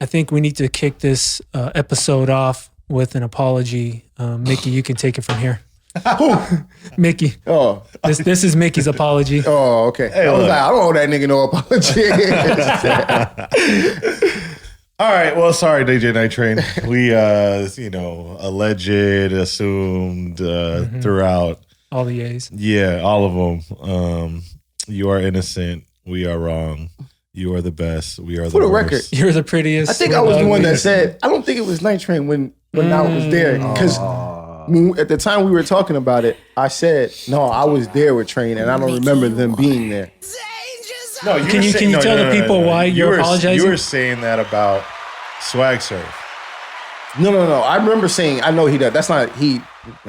I think we need to kick this episode off with an apology. Miki, you can take it from here. Mickey. Oh, this is Mickey's apology. Oh, okay. Hey, I was like, I don't owe that nigga no apology. All right. Well, sorry, DJ Nitrane. We, alleged, assumed throughout. All the A's. Yeah, all of them. You are innocent. We are wrong. You are the best. We are the worst. For the record, You're the prettiest. I think I was the one that said, I don't think it was Nitrane when I was there. Because at the time we were talking about it, I said, no, I was there with Train and I don't remember them being there. No, Can you tell the people why you're apologizing? You were saying that about Swag Surf. No. I remember saying, I know he does. That's not,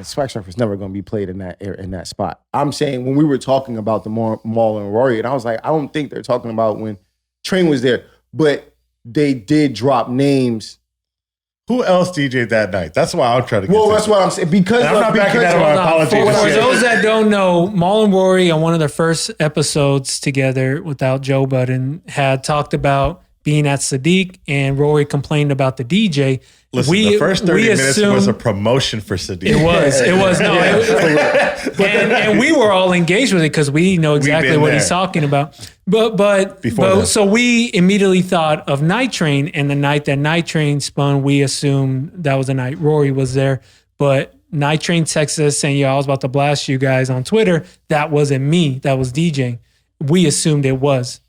Swag Surf is never going to be played in that spot. I'm saying when we were talking about the Maul and Rory, and I was like, I don't think they're talking about when Train was there, but they did drop names. Who else DJ'd that night? That's why I'm trying to get Well, that's what I'm saying. Because I'm not backing out of my apology. For those that don't know, Maul and Rory on one of their first episodes together without Joe Budden had talked about being at Saadiq, and Rory complained about the DJ. Listen, the first 30 minutes was a promotion for Saadiq. It was. No, and we were all engaged with it because we know exactly what he's talking about. But so we immediately thought of Nitrane, and the night that Nitrane spun, we assumed that was the night Rory was there. But Nitrane texted us saying, "Yo, I was about to blast you guys on Twitter." That wasn't me. That was DJing. We assumed it was.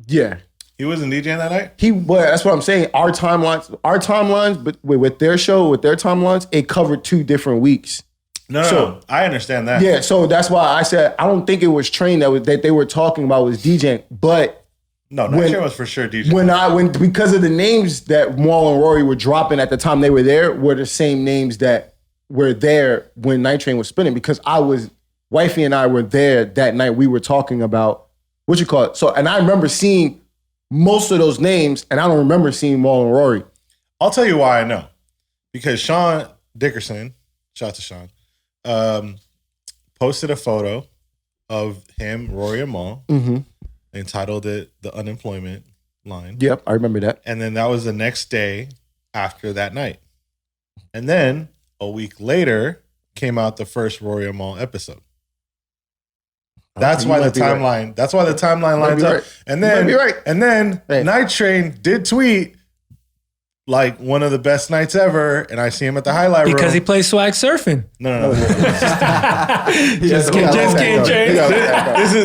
Yeah. He wasn't DJing that night? That's what I'm saying. Our timelines, but with their show, with their timelines, it covered 2 different weeks. No, I understand that. Yeah, so that's why I said I don't think it was Train that they were talking about was DJing, but no, Nitrane was for sure DJing. When because of the names that Maul and Rory were dropping at the time they were there were the same names that were there when Nitrane was spinning, because Wifey and I were there that night. We were talking about what you call it. So, and I remember seeing most of those names, and I don't remember seeing Maul and Rory. I'll tell you why I know. Because Sean Dickerson, shout out to Sean, posted a photo of him, Rory, and Maul, entitled it The Unemployment Line. Yep, I remember that. And then that was the next day after that night. And then a week later came out the first Rory and Maul episode. That's why the timeline. Right. That's why the timeline lines up. Right. And then, and then Nitrane did tweet like one of the best nights ever, and I see him at the highlight room because he plays swag surfing. No. Just kidding, James.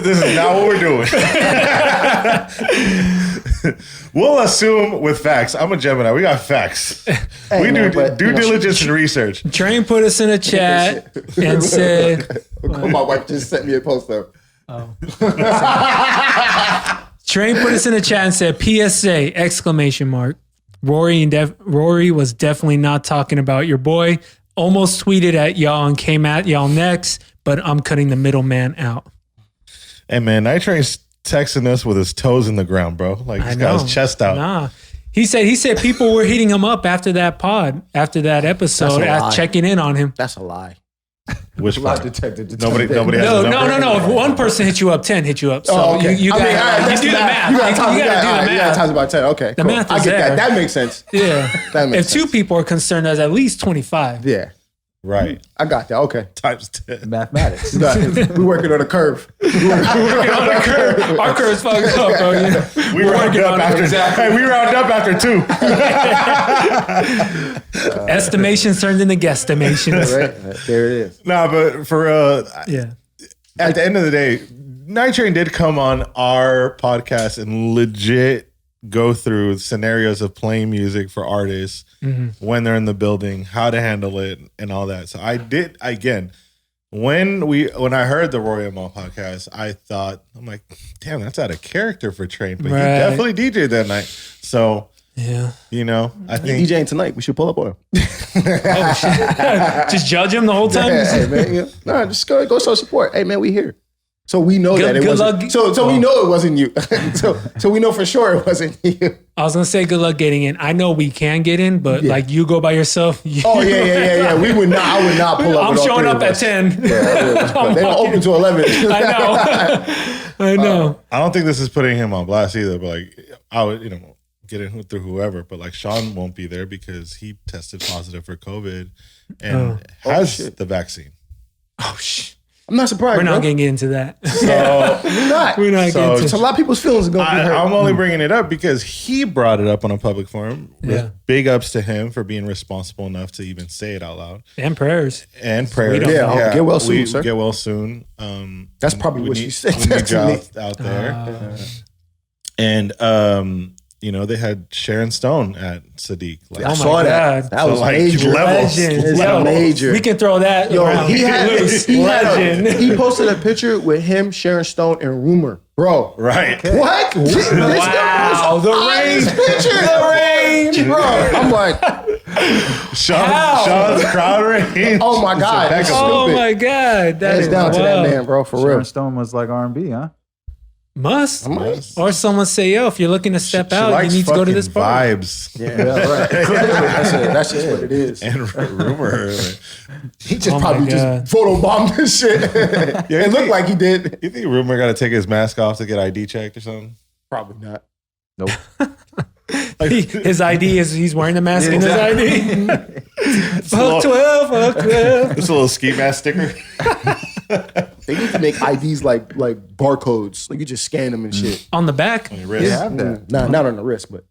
This is not what we're doing. We'll assume with facts. I'm a Gemini. We got facts. We do due diligence and research. Train put us in a chat and said, "My wife just sent me a post up." Oh. Train put us in a chat and said, "PSA!" exclamation mark. Rory was definitely not talking about your boy. Almost tweeted at y'all and came at y'all next, but I'm cutting the middleman out. Hey man, Nitrane's texting us with his toes in the ground, bro. Like he's got his chest out. Nah. He said people were hitting him up after that episode, checking in on him. That's a lie. Which part? Nobody has no. If one person hit you up, 10 hit you up. So okay. you got to do the math. You got to do the math. You got to talk about 10. Okay, the math is I get there. that. That makes sense. Yeah. That makes sense. If 2 people are concerned, there's at least 25. Yeah. Right. I got that. Okay. Times 10. Mathematics. We're working on a curve. Our curve's fucked up, bro. Yeah. We round up after Hey, we round up after 2. Estimations turned into guesstimations. Right. There it is. Nah, but for yeah. At the end of the day, Nitrane did come on our podcast and legit go through scenarios of playing music for artists when they're in the building, how to handle it, and all that. So I did, again, when I heard the Rory and Maul podcast, I thought, I'm like, damn, that's out of character for Train. But he definitely DJ'd that night. So, yeah, I think DJing tonight, we should pull up on him. Oh, shit. Just judge him the whole time? Hey, man, no, just go show support. Hey, man, we here. So we know that it wasn't. So we know it wasn't you. so we know for sure it wasn't you. I was gonna say good luck getting in. I know we can get in, but like you go by yourself. Oh yeah. We would not. I would not pull up. I'm showing up at 10. Yeah, they don't open to 11. I know. I don't think this is putting him on blast either. But like, I would, get it through whoever, but like Sean won't be there because he tested positive for COVID and has the vaccine. Oh shit. I'm not surprised. We're not getting into that. So We're not so getting into. A lot of people's feelings are gonna be hurt. I'm only bringing it up because he brought it up on a public forum. Yeah. Big ups to him for being responsible enough to even say it out loud. And prayers. And prayers. Yeah, get well soon, sir. Get well soon. That's probably what she said. We need you out there. And you know, they had Sharon Stone at Saadiq. Like, I saw that. That was major. Legend. Major. We can throw that. Yo, around. He posted a picture with him, Sharon Stone, and Rumor. Bro. Right. What? Wow. The range. The range. Bro. I'm like. Sean's crowd range. Oh my God. Oh my God. That is down to that man, bro, for Sharon real. Stone was like R&B, huh? Must. Or someone say, yo, if you're looking to step out, you need to go to this party. Vibes. Yeah, right. That's just what it is. And Rumor. He just probably just photobombed this shit. It looked like he did. You think Rumor got to take his mask off to get ID checked or something? Probably not. Nope. His ID is he's wearing the mask in his ID. Fuck 12, fuck 12. Just a little ski mask sticker. They need to make IDs like barcodes. Like you just scan them and shit. On the back? On your wrist. Yeah, have that. Nah, not on the wrist, but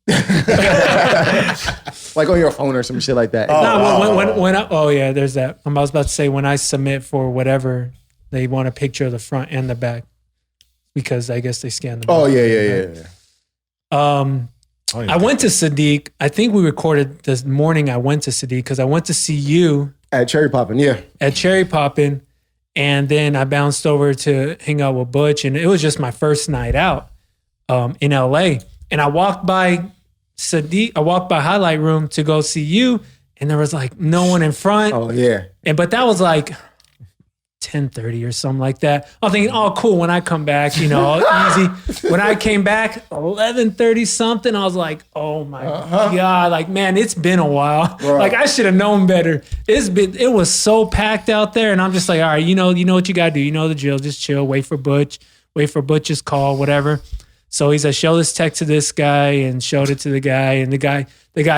like on your phone or some shit like that. There's that. I was about to say when I submit for whatever, they want a picture of the front and the back because I guess they scan the back. Oh, yeah. I went to Saadiq. I think we recorded this morning. I went to Saadiq because I went to see you At Cherry Poppin', yeah. at Cherry Poppin', and then I bounced over to hang out with Butch, and it was just my first night out in LA. And I walked by Saadiq. I walked by Highlight Room to go see you, and there was like no one in front. Oh yeah. But that was like 10:30 or something like that. I'm thinking, oh, cool. When I come back, easy. When I came back, 11:30 something, I was like, oh my God. Like, man, it's been a while. Bro. Like, I should have known better. It was so packed out there. And I'm just like, all right, you know what you got to do. You know the drill. Just chill. Wait for Butch's call, whatever. So he said, show this text to this guy and showed it to the guy. And the guy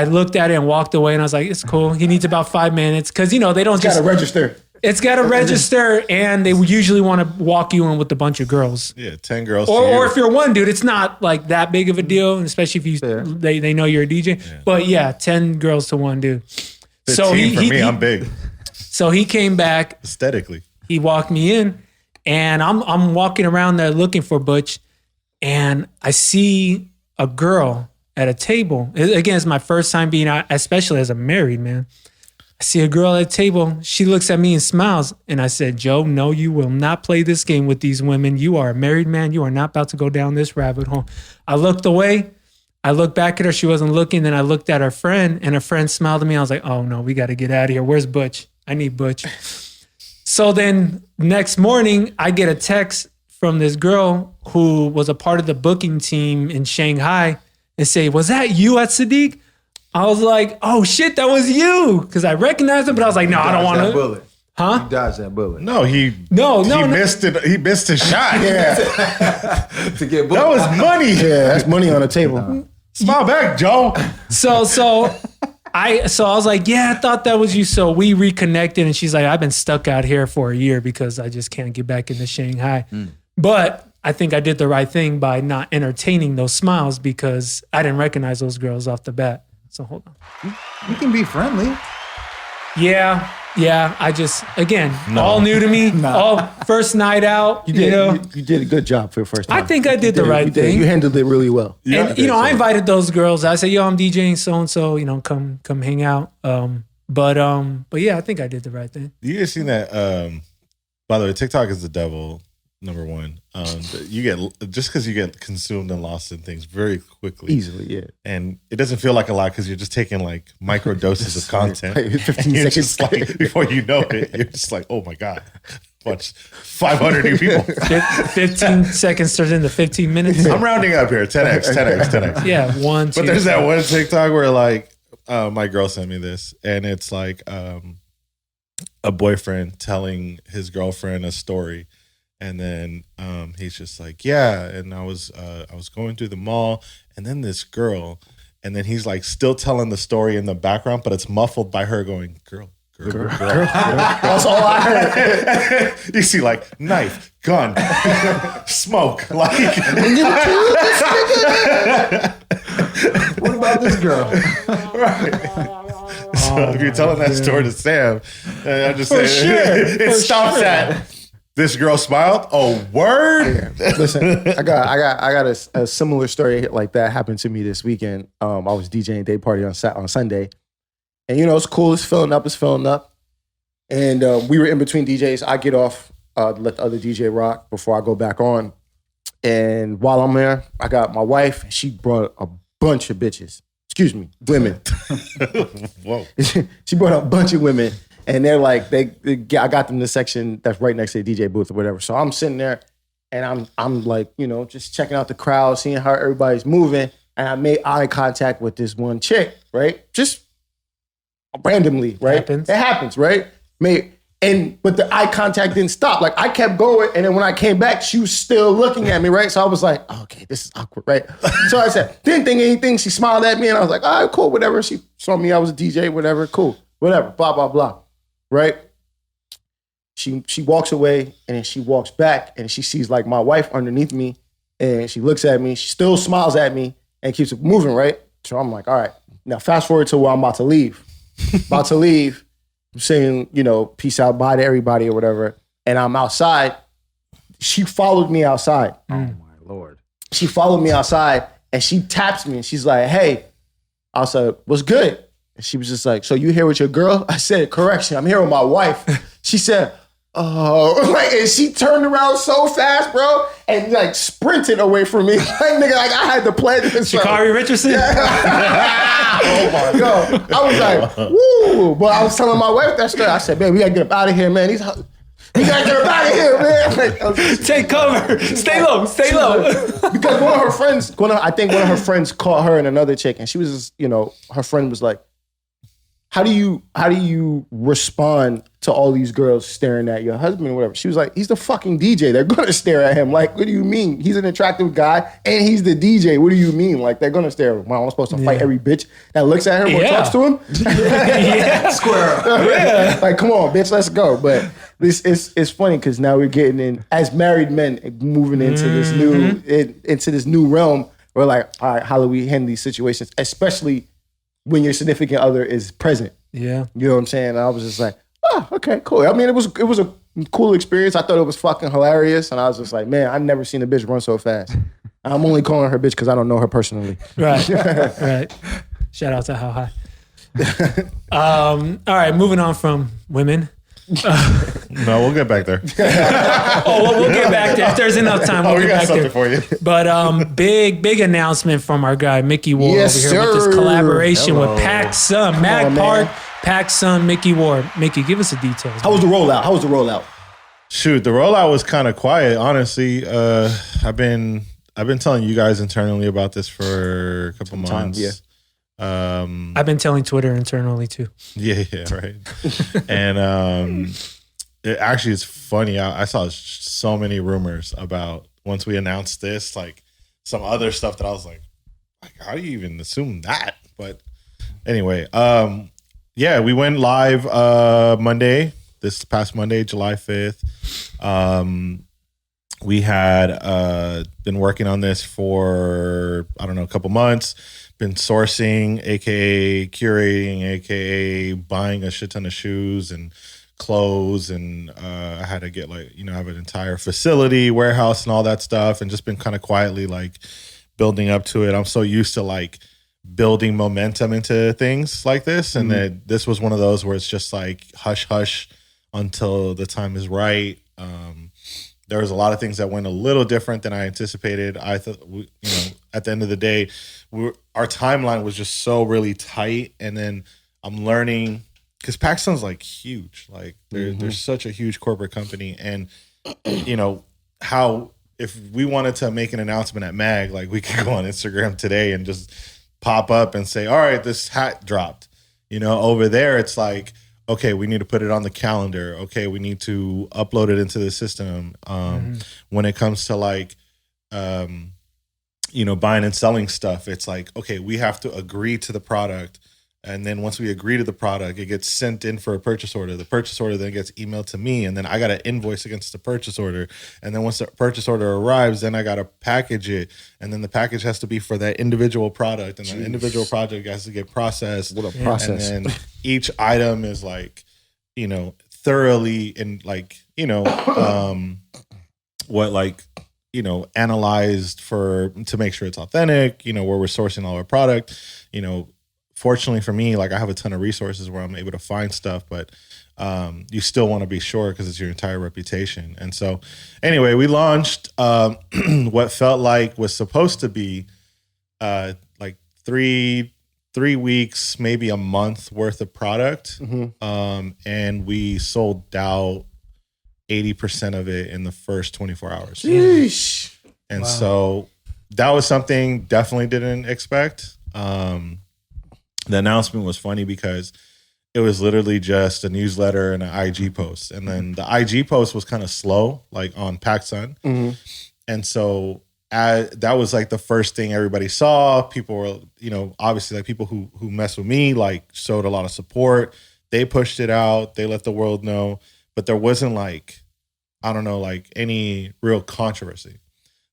looked at it and walked away. And I was like, it's cool. He needs about 5 minutes. Cause they don't Got to register. It's got to register, and they usually want to walk you in with a bunch of girls. Yeah, 10 girls. Or if you're one dude, it's not like that big of a deal, and especially if they know you're a DJ. Yeah. But yeah, 10 girls to one dude. 15 so I'm big. So he came back aesthetically. He walked me in, and I'm walking around there looking for Butch, and I see a girl at a table. Again, it's my first time being out, especially as a married man. I see a girl at a table. She looks at me and smiles. And I said, Joe, no, you will not play this game with these women. You are a married man. You are not about to go down this rabbit hole. I looked away. I looked back at her. She wasn't looking. Then I looked at her friend, and her friend smiled at me. I was like, oh, no, we got to get out of here. Where's Butch? I need Butch. So then next morning, I get a text from this girl who was a part of the booking team in Shanghai and say, was that you at Saadiq? I was like, oh shit, that was you. Because I recognized him, but I was like, no, I don't want to. Bullet. Huh? He dodged that bullet. No, he missed it. He missed his shot. Yeah. To get bullet. That was money. Yeah, that's money on the table. Smile back, Joe. So I was like, yeah, I thought that was you. So we reconnected, and she's like, I've been stuck out here for a year because I just can't get back into Shanghai. But I think I did the right thing by not entertaining those smiles because I didn't recognize those girls off the bat. So hold on. You can be friendly. Yeah. I just, again, all new to me. All first night out. You did a good job for your first time. I think I did the right thing. You handled it really well. And I invited those girls. I said, yo, I'm DJing so and so. Come hang out. But yeah, I think I did the right thing. You guys seen that? By the way, TikTok is the devil. Number one, you get just because you get consumed and lost in things very quickly, easily, yeah, and it doesn't feel like a lot because you're just taking like micro doses of content. 15 seconds, just like, before you know it, you're just like, oh my god, watch 500 new people. 15 seconds turns into 15 minutes. I'm rounding up here, 10x. Yeah, one. But there's that one TikTok where like my girl sent me this, and it's like a boyfriend telling his girlfriend a story. And then he's just like, yeah. And I was going through the mall, and then this girl and then he's like still telling the story in the background, but it's muffled by her going, girl. That's all I heard. You see like knife, gun, smoke. Like, What about this girl? So if you're telling that story to Sam, I'm just saying it stops at this girl smiled. Oh, word! Listen, I got a similar story like that happened to me this weekend. I was DJing day party on Sunday, and it's cool. It's filling up, and we were in between DJs. I get off, let the other DJ rock before I go back on, and while I'm there, I got my wife. She brought a bunch of bitches. Excuse me, women. Whoa! She brought a bunch of women. And they're like, I got them in the section that's right next to the DJ booth or whatever. So I'm sitting there and I'm like, just checking out the crowd, seeing how everybody's moving. And I made eye contact with this one chick, right? Just randomly, right? It happens, right? But the eye contact didn't stop. Like I kept going. And then when I came back, she was still looking at me, right? So I was like, okay, this is awkward, right? So I said, didn't think anything. She smiled at me and I was like, all right, cool, whatever. She saw me, I was a DJ, whatever, cool, whatever, blah, blah, blah. Right? She walks away and then she walks back and she sees like my wife underneath me and she looks at me, she still smiles at me and keeps moving, right? So I'm like, all right, now fast forward to where I'm about to leave. I'm saying, peace out, bye to everybody or whatever. And I'm outside. She followed me outside. Oh my Lord. She followed me outside and she taps me and she's like, hey. I was like, what's good? And she was just like, so you here with your girl? I said, correction, I'm here with my wife. She said, oh, and she turned around so fast, bro, and like sprinted away from me. Nigga, I had to play this. Sha'Carri Richardson? Oh my God. I was like, woo. But I was telling my wife that story. I said, man, we gotta get up out of here, man. We gotta get up out of here, man. Take cover. Stay low. Because one of her friends, I think one of her friends caught her and another chick, and she was just, her friend was like, how do you respond to all these girls staring at your husband or whatever? She was like, he's the fucking DJ. They're gonna stare at him. Like, what do you mean? He's an attractive guy and he's the DJ. What do you mean? Like, they're gonna stare at him. I'm supposed to fight every bitch that looks at him or talks to him? Square up. Yeah. Like, come on, bitch, let's go. But it's funny because now we're getting in, as married men, moving into this new realm. We're like, all right, how do we handle these situations? Especially when your significant other is present. Yeah. You know what I'm saying? And I was just like, oh, okay, cool. I mean, it was a cool experience. I thought it was fucking hilarious. And I was just like, man, I've never seen a bitch run so fast. I'm only calling her bitch because I don't know her personally. Right. Right. Shout out to How High. All right, moving on from women. No, we'll get back there. We'll get back there. If there's enough time, we'll we get got back something there. for you. But big announcement from our guy MikiWAR Yes, over here with sir. this collaboration Hello. with PacSun, Mac Park, PacSun, MikiWAR. Miki, give us the details. How was the rollout? Shoot, the rollout was kind of quiet, honestly. I've been telling you guys internally about this for a couple months. Yeah. I've been telling Twitter internally too. Yeah, right. And it actually is funny. I saw so many rumors about once we announced this, like some other stuff that I was like, how do you even assume that? But anyway, we went live this past Monday, July 5th. We had been working on this for, a couple months. Been sourcing, aka curating, aka buying a shit ton of shoes and clothes, and I had to get have an entire facility, warehouse, and all that stuff, and just been kind of quietly building up to it. I'm so used to building momentum into things like this, and then this was one of those where it's just hush hush until the time is right. There was a lot of things that went a little different than I anticipated. I thought, at the end of the day, our timeline was just so really tight. And then I'm learning, because PacSun's huge. There's such a huge corporate company. And, how if we wanted to make an announcement at MAG, we could go on Instagram today and just pop up and say, all right, this hat dropped. Over there, it's okay, we need to put it on the calendar. Okay, we need to upload it into the system. When it comes to buying and selling stuff, it's like, okay, we have to agree to the product. And then once we agree to the product, it gets sent in for a purchase order. The purchase order then gets emailed to me, and then I got to invoice against the purchase order. And then once the purchase order arrives, then I got to package it. And then the package has to be for that individual product. And the individual project has to get processed. What a process. And then each item is like, thoroughly and like, analyzed to make sure it's authentic, where we're sourcing all our product, Fortunately for me, like I have a ton of resources where I'm able to find stuff, but you still want to be sure because it's your entire reputation. And so anyway, we launched what felt like was supposed to be like three weeks, maybe a month worth of product. And we sold out 80% of it in the first 24 hours. Sheesh. And so that was something definitely didn't expect. The announcement was funny because it was literally just a newsletter and an IG post. And then the IG post was kind of slow, like on PacSun. And so that was like the first thing everybody saw. People were, obviously like people who mess with me, like showed a lot of support. They pushed it out. They let the world know. But there wasn't like, I don't know, like any real controversy.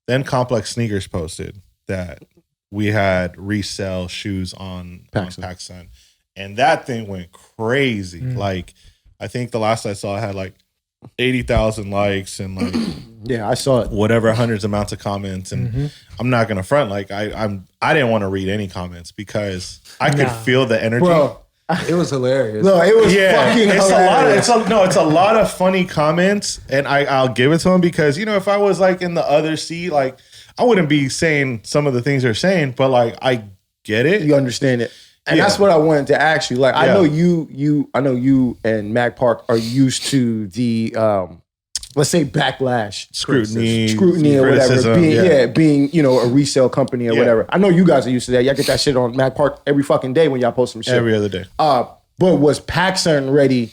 Then Complex Sneakers posted that we had resell shoes on PacSun. And that thing went crazy. Like, I think the last I saw it had like 80,000 likes and like yeah, I saw it. Whatever, hundreds of amounts of comments. And I'm not gonna front, like I didn't want to read any comments because I could feel the energy. Bro, it was hilarious. No, it was fucking hilarious. It's a lot of funny comments, and I'll give it to them because if I was like in the other seat, like I wouldn't be saying some of the things they're saying, but like I get it. You understand it. And that's what I wanted to ask you. Like I know you and Mac Park are used to the let's say backlash, scrutiny or whatever, being a resale company or whatever. I know you guys are used to that. Y'all get that shit on Mac Park every fucking day when y'all post some shit. Every other day. But was PacSun ready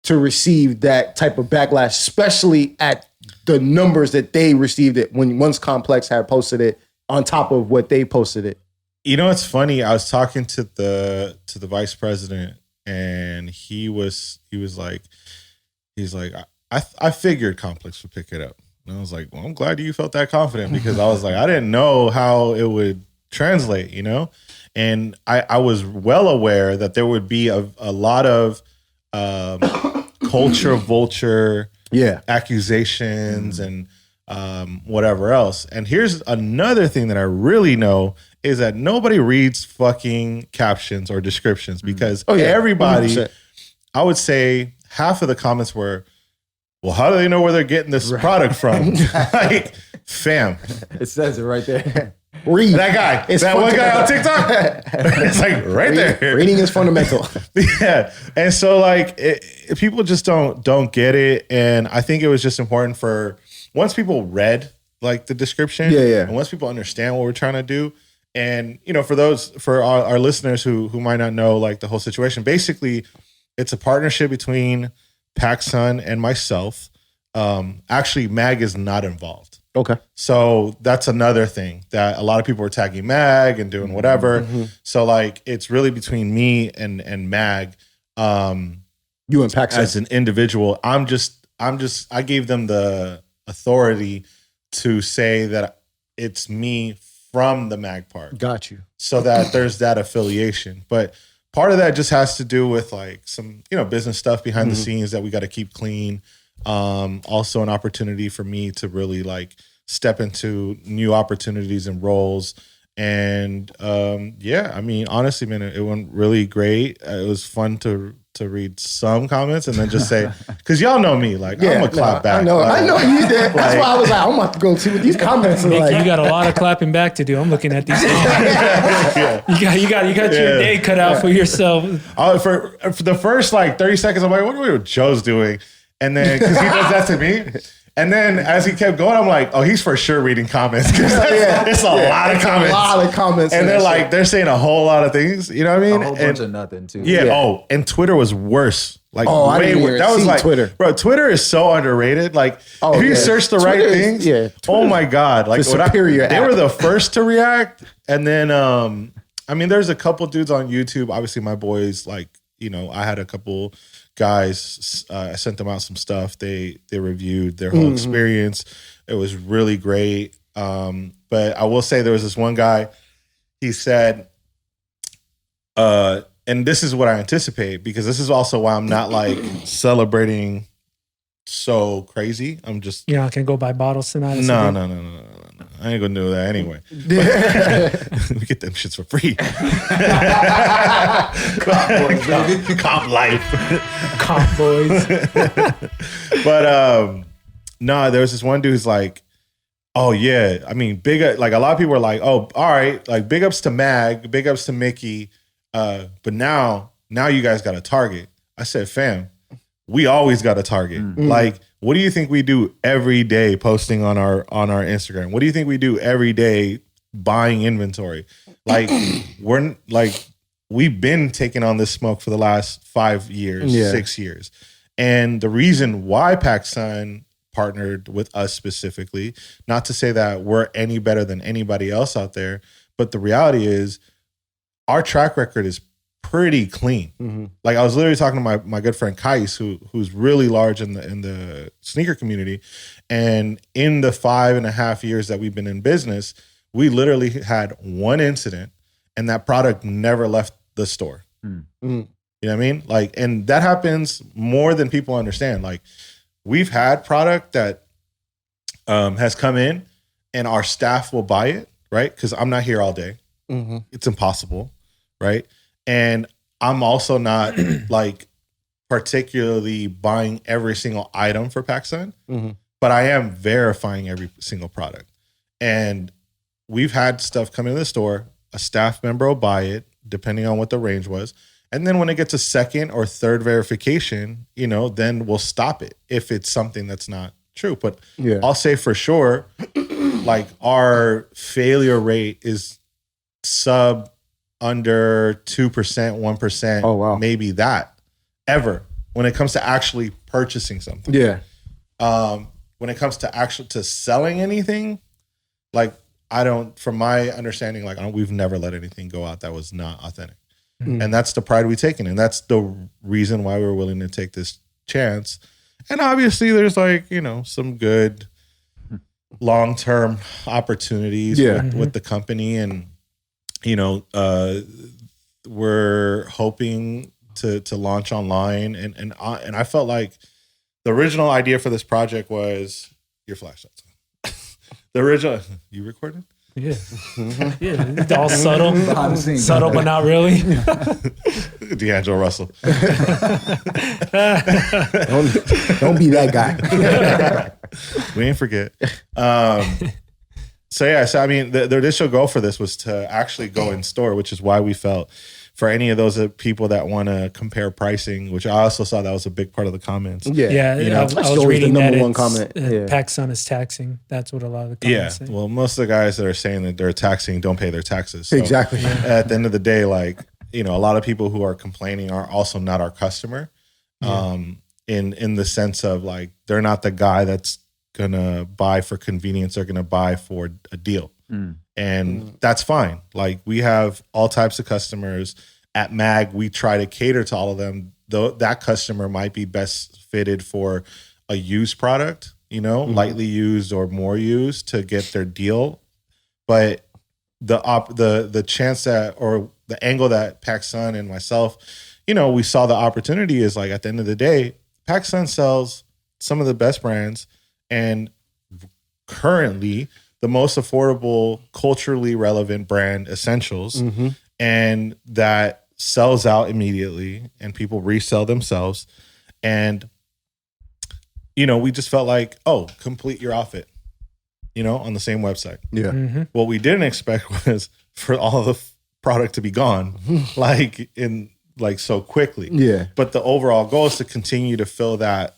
to receive that type of backlash, especially at the numbers that they received it once Complex had posted it on top of what they posted it? It's funny. I was talking to the vice president, and he was like, I figured Complex would pick it up. And I was like, well, I'm glad you felt that confident because I was like, I didn't know how it would translate, And I was well aware that there would be a lot of culture vulture accusations and whatever else. And here's another thing that I really know is that nobody reads fucking captions or descriptions because everybody, 100%. I would say half of the comments were, well, how do they know where they're getting this product from? Like, fam. It says it right there. Read. That guy. It's that one guy on TikTok. It's like right there. Reading is fundamental. Yeah. And so like people just don't get it. And I think it was just important for once people read like the description and once people understand what we're trying to do. And, for our listeners who might not know like the whole situation, basically it's a partnership between PacSun and myself. Actually, Mag is not involved. Okay. So that's another thing that a lot of people are tagging Mag and doing whatever. So like it's really between me and Mag. You and PacSun as an individual. I gave them the authority to say that it's me from the Mag part. Got you. So that there's that affiliation. But part of that just has to do with like some, business stuff behind the scenes that we got to keep clean. Also an opportunity for me to really like step into new opportunities and roles. And honestly, man, it went really great. It was fun to read some comments and then just say, because y'all know me, like I'm a clap back. I know you did. That's why I was like, I'm about to go see what these comments are like. You got a lot of clapping back to do. I'm looking at these. You got your day cut out for yourself. For the first like 30 seconds, I'm like, what are Joe's doing? And then because he does that to me. And then as he kept going, I'm like, oh, he's for sure reading comments. It's a lot of comments. A lot of comments. And they're like, they're saying a whole lot of things. You know what I mean? A whole bunch of nothing too. Yeah. Oh, and Twitter was worse. Like, I didn't worse. That was like, Twitter. Bro, Twitter is so underrated. Like, if you search the right things, oh my God. Like, they were the first to react. And then, I mean, there's a couple dudes on YouTube. Obviously, my boys, like, you know, I had a couple guys, I sent them out some stuff. They reviewed their whole experience. It was really great. But I will say there was this one guy, he said, and this is what I anticipate, because this is also why I'm not like celebrating so crazy. I'm just... You're not going to go buy bottles tonight? No. I ain't going to do that anyway. We get them shits for free. Comp life. Comp boys. But no, there was this one dude who's like, oh yeah, I mean, like a lot of people are like, oh, all right, like big ups to Mag, big ups to Mickey, but now you guys got a target. I said, fam, we always got a target. Like, what do you think we do every day posting on our Instagram? What do you think we do every day buying inventory? Like, we've been taking on this smoke for the last 5 years, 6 years. And the reason why PacSun partnered with us specifically, not to say that we're any better than anybody else out there, but the reality is our track record is pretty clean. Like, I was literally talking to my good friend Kais, who's really large in the sneaker community, and in the 5.5 years that we've been in business, we literally had one incident, and that product never left the store. You know what I mean? Like, and that happens more than people understand. Like, we've had product that has come in, and our staff will buy it, right? Because I'm not here all day. It's impossible, right? And I'm also not like particularly buying every single item for PacSun, but I am verifying every single product. And we've had stuff come into the store, a staff member will buy it, depending on what the range was. And then when it gets a second or third verification, you know, then we'll stop it if it's something that's not true. But I'll say for sure, like, our failure rate is under 2%, 1%. Oh, wow. Maybe that ever when it comes to actually purchasing something. When it comes to selling anything, like, from my understanding, like, we've never let anything go out that was not authentic. And that's the pride we take in. And that's the reason why we're willing to take this chance. And obviously there's, like, you know, some good long-term opportunities with the company. And, you know, we're hoping to launch online. And I felt like the original idea for this project was your flashlights. The original, you recorded? Yeah. It's all subtle. Behind the scenes. Subtle, but not really. D'Angelo Russell. Don't be that guy. We ain't forget. So I mean, the initial goal for this was to actually go in store, which is why we felt for any of those people that want to compare pricing, which I also saw that was a big part of the comments. Yeah. You know, I was reading the that number one comment. PacSun is taxing. That's what a lot of the comments say. Well, most of the guys that are saying that they're taxing don't pay their taxes. So Exactly. At the end of the day, like, you know, a lot of people who are complaining are also not our customer. In the sense of, like, they're not the guy that's gonna buy for convenience. They're gonna buy for a deal. And that's fine. Like, we have all types of customers at Mag. We try to cater to all of them. Though that customer might be best fitted for a used product, you know, lightly used or more used to get their deal. But the chance that, or the angle that PacSun and myself, you know, we saw the opportunity is, like, at the end of the day, PacSun sells some of the best brands and currently the most affordable, culturally relevant brand essentials. And that sells out immediately and people resell themselves. And, you know, we just felt like, oh, complete your outfit, you know, on the same website. What we didn't expect was for all the product to be gone, like, so quickly. But the overall goal is to continue to fill that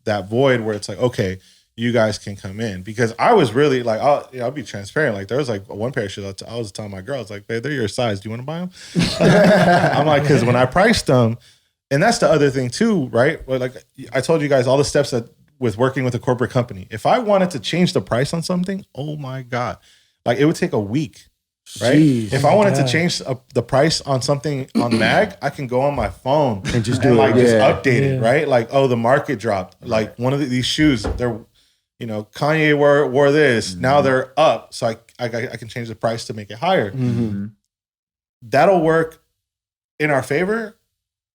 void where it's like, okay, you guys can come in. Because I was really like, I'll be transparent. Like there was like one pair of shoes I was telling my girls, like, babe, they're your size. Do you want to buy them? I'm like, because when I priced them, and that's the other thing too, right? Like I told you guys all the steps that with working with a corporate company. If I wanted to change the price on something, oh my God, like it would take a week. Right. Jeez. If I wanted to change the price on something on Mag, I can go on my phone and just just update it. Right. Like, oh, the market dropped. Like one of these shoes, they're, Kanye wore this. Now they're up. So I can change the price to make it higher. Mm-hmm. That'll work in our favor,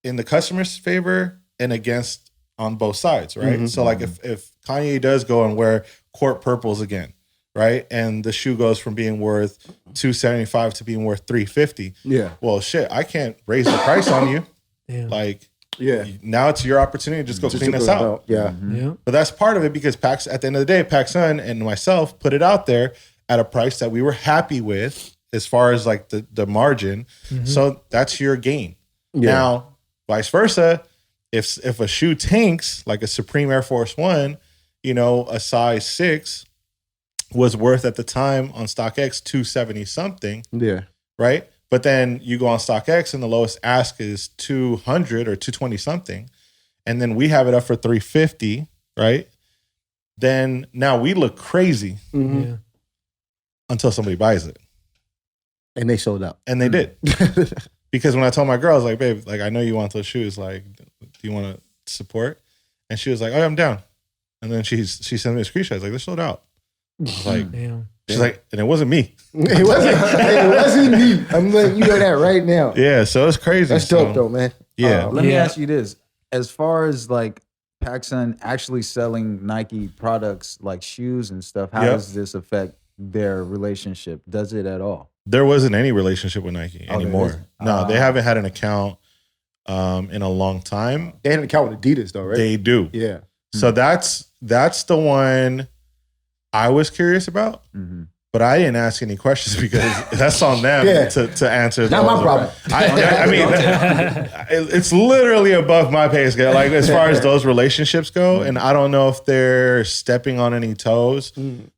in the customer's favor, and against on both sides. Right. Mm-hmm. So like if Kanye does go and wear court purples again, right, and the shoe goes from being worth $275 to being worth $350. Yeah. Well, shit, I can't raise the price on you. Yeah. Like, yeah. Now it's your opportunity to just go clean us out. Yeah. Yeah. But that's part of it because at the end of the day, PacSun and myself put it out there at a price that we were happy with as far as like the margin. Mm-hmm. So that's your gain. Yeah. Now, vice versa, if a shoe tanks like a Supreme Air Force One, a size 6 was worth at the time on StockX $270 something. Yeah. Right. But then you go on StockX and the lowest ask is $200 or $220 something. And then we have it up for $350. Right. Then now we look crazy until somebody buys it. And they sold out. And they did. Because when I told my girl, I was like, babe, like, I know you want those shoes. Like, do you want to support? And she was like, oh, I'm down. And then she sent me a screenshot. I was like, they're sold out. I was like, Damn. She's like, and it wasn't me. It wasn't me. I'm letting you know that right now. Yeah, so it's crazy. That's dope though, man. Yeah. Let me ask you this. As far as like PacSun actually selling Nike products like shoes and stuff, how does this affect their relationship? Does it at all? There wasn't any relationship with Nike anymore. No, they haven't had an account in a long time. They had an account with Adidas though, right? They do. Yeah. So that's the one I was curious about, but I didn't ask any questions because that's on them to answer. Not my problem. I mean, it's literally above my pay scale. Like as far as those relationships go, and I don't know if they're stepping on any toes,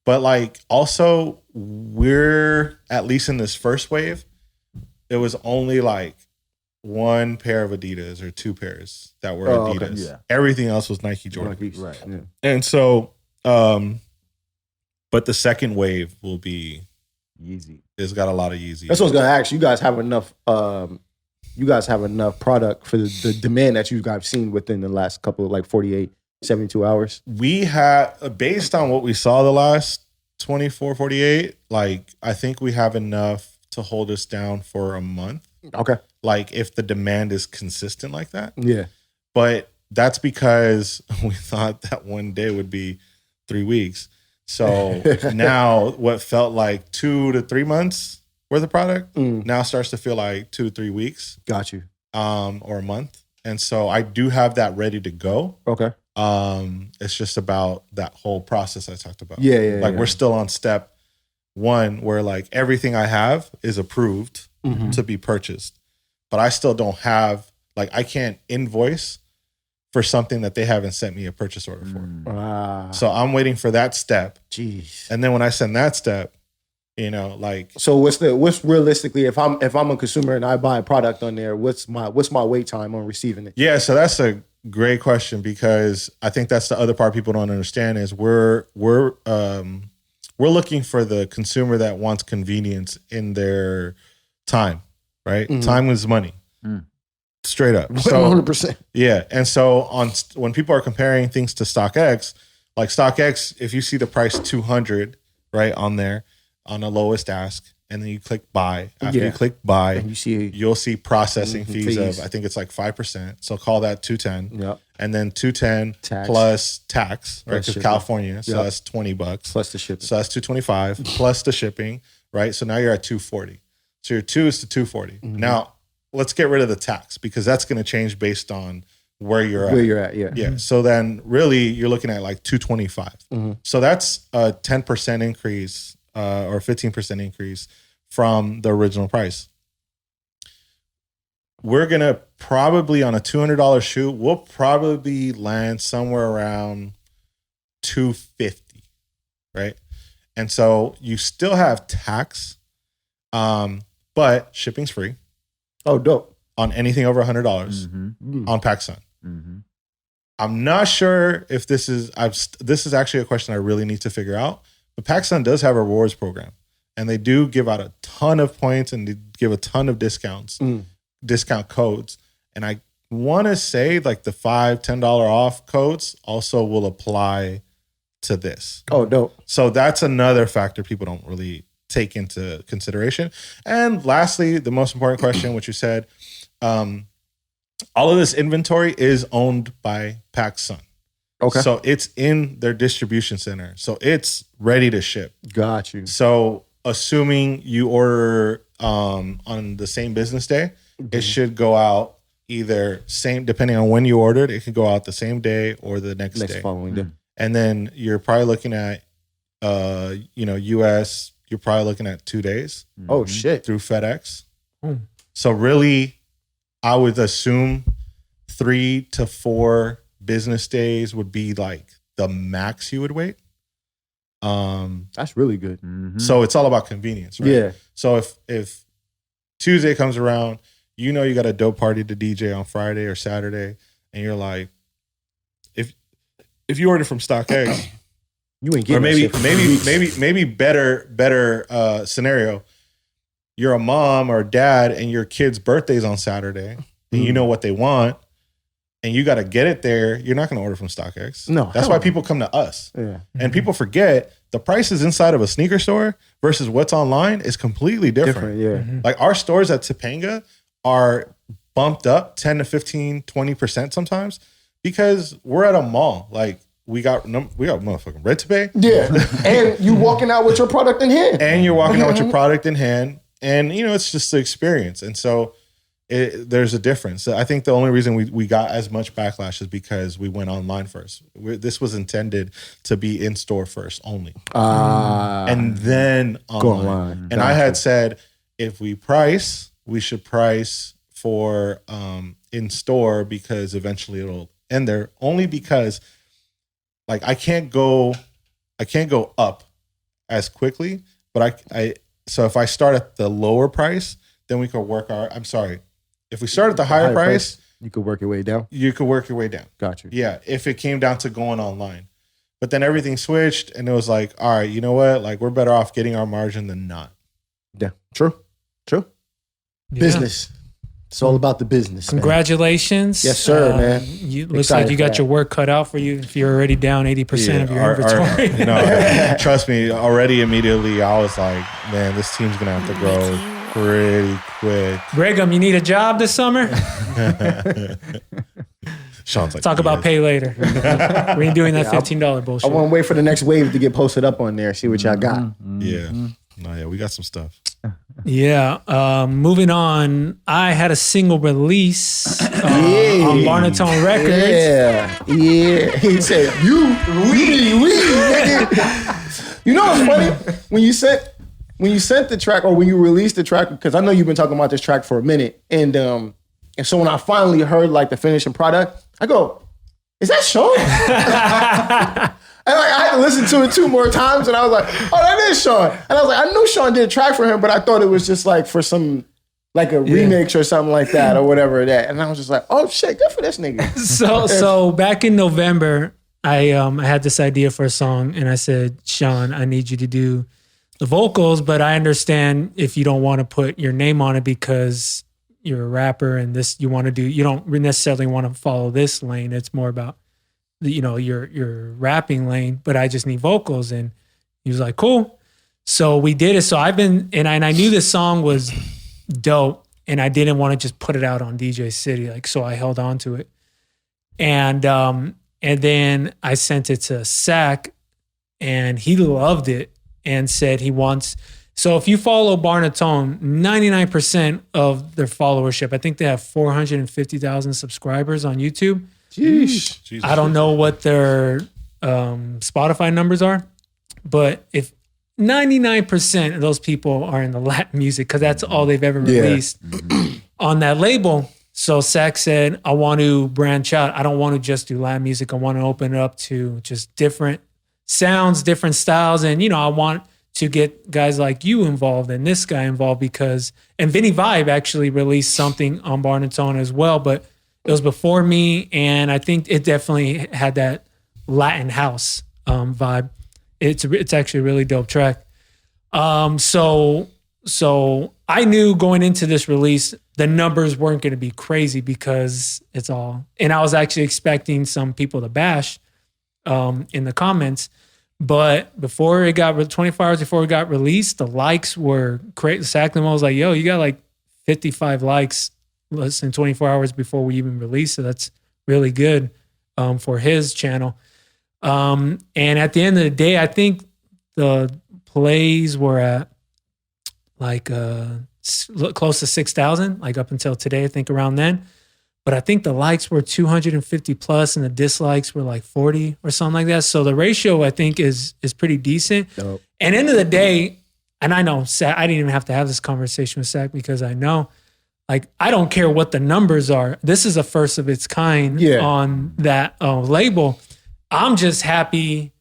but like also we're at least in this first wave, it was only like one pair of Adidas or two pairs that were Adidas. Okay, yeah. Everything else was Nike Jordan. Right. Yeah. And so, but the second wave will be Yeezy. It's got a lot of Yeezy. That's what I was gonna ask. You guys have enough. You guys have enough product for the demand that you guys have seen within the last couple of like 48, 72 hours. We have, based on what we saw the last 24, 48, like I think we have enough to hold us down for a month. Okay. Like if the demand is consistent like that. Yeah. But that's because we thought that one day would be 3 weeks. So now what felt like 2 to 3 months worth of product now starts to feel like 2 to 3 weeks. Got you. Or a month. And so I do have that ready to go. Okay. It's just about that whole process I talked about. Yeah. Like we're still on step 1 where like everything I have is approved to be purchased. But I still don't have, like I can't invoice for something that they haven't sent me a purchase order for. So I'm waiting for that step. Jeez. And then when I send that step, like. So what's realistically, if I'm a consumer and I buy a product on there, what's my wait time on receiving it? Yeah, so that's a great question because I think that's the other part people don't understand is we're looking for the consumer that wants convenience in their time, right? Time is money. Straight up. So 100%. Yeah. And so when people are comparing things to StockX, like StockX, if you see the price 200, right, on there on the lowest ask, and then you click buy. After you click buy, and you'll see processing fees of, I think it's like 5%. So call that 210. Yep. And then 210 tax. Plus tax, right? Because shipping. California, so that's $20 plus the shipping. So that's 225 plus the shipping, right? So now you're at 240. So your 2 is to 240. Now let's get rid of the tax because that's going to change based on where you're at. Where you're at, yeah. Yeah. So then really you're looking at like 225. So that's a 10% increase or 15% increase from the original price. We're going to probably on a $200 shoe, we'll probably land somewhere around $250, right? And so you still have tax, but shipping's free. Oh, dope. On anything over $100 on PacSun. I'm not sure if this is actually a question I really need to figure out, but PacSun does have a rewards program, and they do give out a ton of points and they give a ton of discounts, discount codes. And I want to say like the $5, $10 off codes also will apply to this. Oh, dope. So that's another factor people don't really take into consideration. And lastly, the most important question, which you said, all of this inventory is owned by PacSun. Okay. So it's in their distribution center. So it's ready to ship. Got you. So assuming you order on the same business day, it should go out either same, depending on when you ordered, it could go out the same day or the next day. Following day. And then you're probably looking at, US, you're probably looking at 2 days. Oh, shit. Through FedEx. So really, I would assume 3 to 4 business days would be like the max you would wait. That's really good. So it's all about convenience, right? Yeah. So if Tuesday comes around, you got a dope party to DJ on Friday or Saturday, and you're like, if you order from StockX, you ain't getting maybe better scenario. You're a mom or a dad, and your kid's birthday's on Saturday, and you know what they want, and you got to get it there. You're not going to order from StockX. No, that's why people come to us. Yeah, and people forget the prices inside of a sneaker store versus what's online is completely different. Yeah, like our stores at Topanga are bumped up 10 to 15, 20% sometimes because we're at a mall. Like we got motherfucking rent to pay. Yeah, and you walking out with your product in hand. And you're walking out with your product in hand. And, it's just the experience. And so there's a difference. I think the only reason we got as much backlash is because we went online first. This was intended to be in store first only. And then online. And I had said, if we price, we should price for in store because eventually it'll end there. Only because like I can't go up as quickly, but so if I start at the lower price, then we could work if we start at the higher price, you could work your way down. You could work your way down. Got you. Yeah, if it came down to going online. But then everything switched and it was like, all right, you know what? Like we're better off getting our margin than not. Yeah, true. Yeah. Business. It's all about the business. Congratulations. Man. Yes, sir, man. Looks like you got your work cut out for you if you're already down 80% of your inventory. Trust me, already immediately I was like, man, this team's going to have to grow pretty quick. Brigham, you need a job this summer? Sean's like, talk about pay later. We ain't doing that $15 bullshit. I want to wait for the next wave to get posted up on there, see what y'all got. Yeah. No, yeah, we got some stuff. Yeah. Moving on, I had a single release on Barnaton Records. Yeah. He said, we. You know what's funny? When you sent the track or when you released the track, because I know you've been talking about this track for a minute, and so when I finally heard like the finishing product, I go, is that Sean? And like, I had to listen to it 2 more times, and I was like, oh, that is Sean. And I was like, I knew Sean did a track for him, but I thought it was just like for some, like a remix or something like that or whatever that. And I was just like, oh shit, good for this nigga. So back in November, I had this idea for a song, and I said, Sean, I need you to do the vocals, but I understand if you don't want to put your name on it because you're a rapper and you don't necessarily want to follow this lane. It's more about your rapping lane, but I just need vocals. And he was like, cool. So we did it. So I knew this song was dope, and I didn't want to just put it out on DJcity. So I held on to it. And then I sent it to Sack, and he loved it and said he wants. So if you follow Barnaton, 99% of their followership, I think they have 450,000 subscribers on YouTube. Jeez. I don't know what their Spotify numbers are, but if 99% of those people are in the Latin music, because that's all they've ever released on that label. So Sack said, I want to branch out. I don't want to just do Latin music. I want to open it up to just different sounds, different styles. And, I want to get guys like you involved and this guy involved and Vinny Vibe actually released something on Barnaton as well, but it was before me. And I think it definitely had that Latin house vibe. It's actually a really dope track. So I knew going into this release, the numbers weren't going to be crazy because and I was actually expecting some people to bash in the comments. But before it got 24 hours before it got released, the likes were crazy. Sackler was like, "Yo, you got like 55 likes less than 24 hours before we even released." So that's really good for his channel. And at the end of the day, I think the plays were at like close to 6,000, like up until today, I think around then. But I think the likes were 250 plus and the dislikes were like 40 or something like that. So the ratio, I think, is pretty decent. Dope. And end of the day, and I know I didn't even have to have this conversation with Sack because I know, like, I don't care what the numbers are. This is a first of its kind on that label. I'm just happy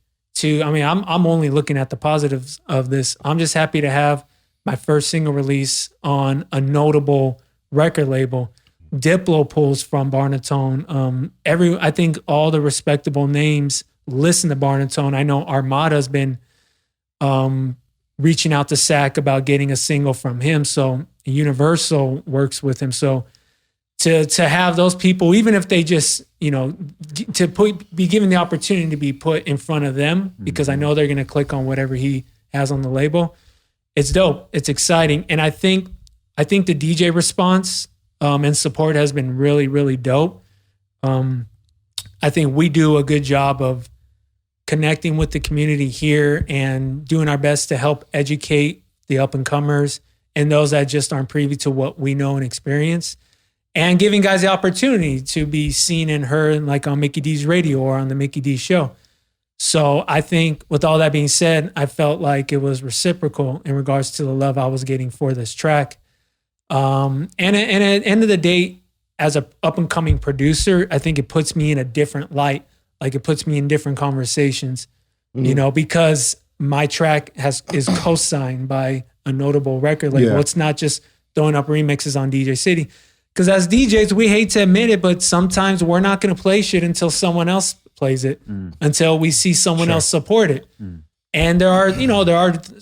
I'm only looking at the positives of this. I'm just happy to have my first single release on a notable record label. Diplo pulls from Barnaton. I think all the respectable names listen to Barnaton. I know Armada's been reaching out to Sack about getting a single from him. So Universal works with him. So to have those people, even if they just, be given the opportunity to be put in front of them, because I know they're going to click on whatever he has on the label. It's dope. It's exciting. And I think the DJ response and support has been really, really dope. I think we do a good job of connecting with the community here and doing our best to help educate the up-and-comers and those that just aren't privy to what we know and experience, and giving guys the opportunity to be seen and heard, like on MikiDZ radio or on the MikiD show. So I think with all that being said, I felt like it was reciprocal in regards to the love I was getting for this track. And at the end of the day, as a up-and-coming producer, I think it puts me in a different light. Like, it puts me in different conversations, because my track is co-signed by a notable record label. Yeah. It's not just throwing up remixes on DJcity. Because as DJs, we hate to admit it, but sometimes we're not going to play shit until someone else plays it, until we see someone else support it. And there are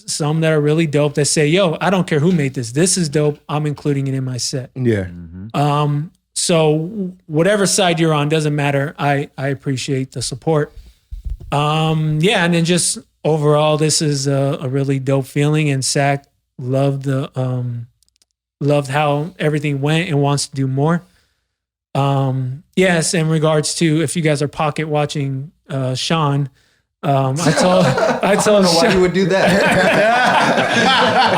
some that are really dope that say, "Yo, I don't care who made this. This is dope. I'm including it in my set." Yeah. So whatever side you're on, doesn't matter. I appreciate the support. And then just overall, this is a really dope feeling. And Sack loved how everything went and wants to do more. Yes, in regards to, if you guys are pocket watching Sean, I told Sean, why you would do that.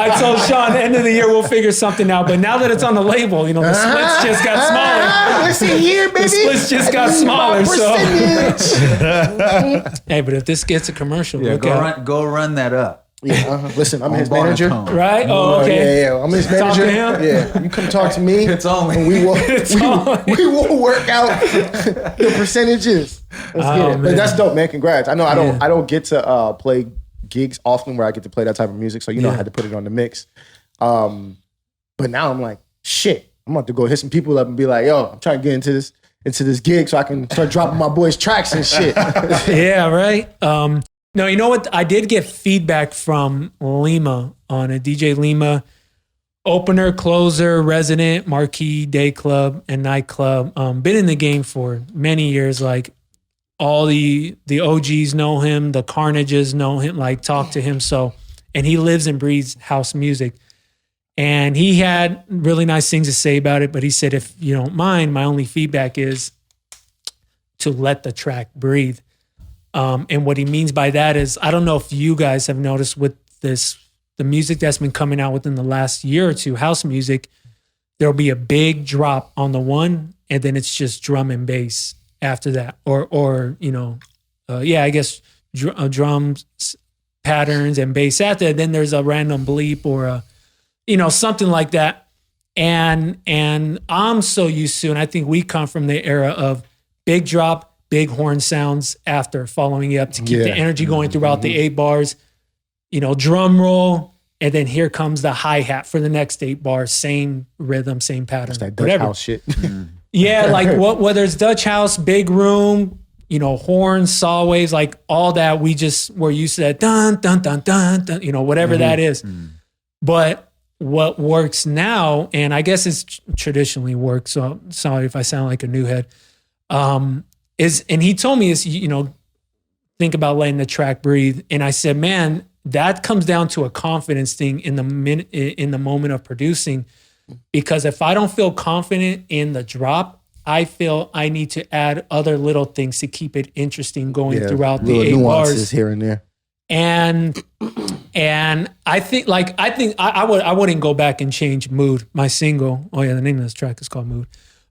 I told Sean, end of the year we'll figure something out. But now that it's on the label, the splits just got smaller. Listen here, baby. The splits just got smaller. So, hey, but if this gets a commercial, go run that up. Yeah, listen, I'm his manager. Right? Oh, okay. Yeah, I'm his manager. Talk to him? Yeah, you come talk to me. It's on. And we will work out the percentages. Let's get it. But that's dope, man. Congrats. I know I don't get to play gigs often where I get to play that type of music, so I had to put it on the mix. But now I'm like, shit, I'm about to go hit some people up and be like, yo, I'm trying to get into this gig so I can start dropping my boys' tracks and shit. Yeah, right. No, you know what? I did get feedback from Lima on a DJ Lima, opener, closer, resident, marquee, day club, and nightclub. Been in the game for many years. Like, all the OGs know him, the Carnages know him, like, talk to him. So, and he lives and breathes house music. And he had really nice things to say about it. But he said, if you don't mind, my only feedback is to let the track breathe. And what he means by that is, I don't know if you guys have noticed with the music that's been coming out within the last year or two, house music, there'll be a big drop on the one, and then it's just drum and bass after that. I guess drums, patterns, and bass after that. Then there's a random bleep or something like that. And I'm so used to, and I think we come from the era of big drop, big horn sounds after, following it up to keep the energy going throughout the 8 bars. Drum roll, and then here comes the hi-hat for the next 8 bars. Same rhythm, same pattern. It's that Dutch house shit. Yeah, like whether it's Dutch house, big room, horns, saw waves, like all that, we're used to that dun dun dun dun dun, whatever that is. But what works now, and I guess it's traditionally worked, so I'm sorry if I sound like a new head, is, and he told me is, think about letting the track breathe. And I said, man, that comes down to a confidence thing in the moment of producing, because if I don't feel confident in the drop, I feel I need to add other little things to keep it interesting going throughout the 8 nuances bars here and there. And I think I wouldn't go back and change Mood, my single. Oh yeah, the name of this track is called Mood.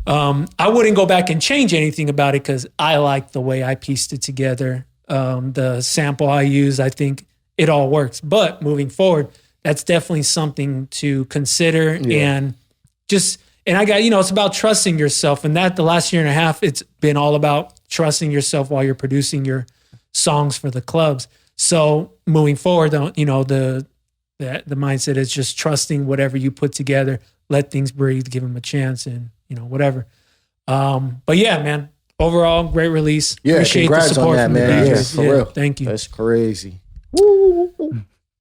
I wouldn't go back and change anything about it because I like the way I pieced it together. The sample I use, I think it all works. But moving forward, that's definitely something to consider. And I got, it's about trusting yourself. And that the last year and a half, it's been all about trusting yourself while you're producing your songs for the clubs. So moving forward, the mindset is just trusting whatever you put together, let things breathe, give them a chance, and whatever. But yeah, man, overall great release. Yeah, appreciate congrats the support on that, from the man. DJs. For real. Thank you. That's crazy. Woo.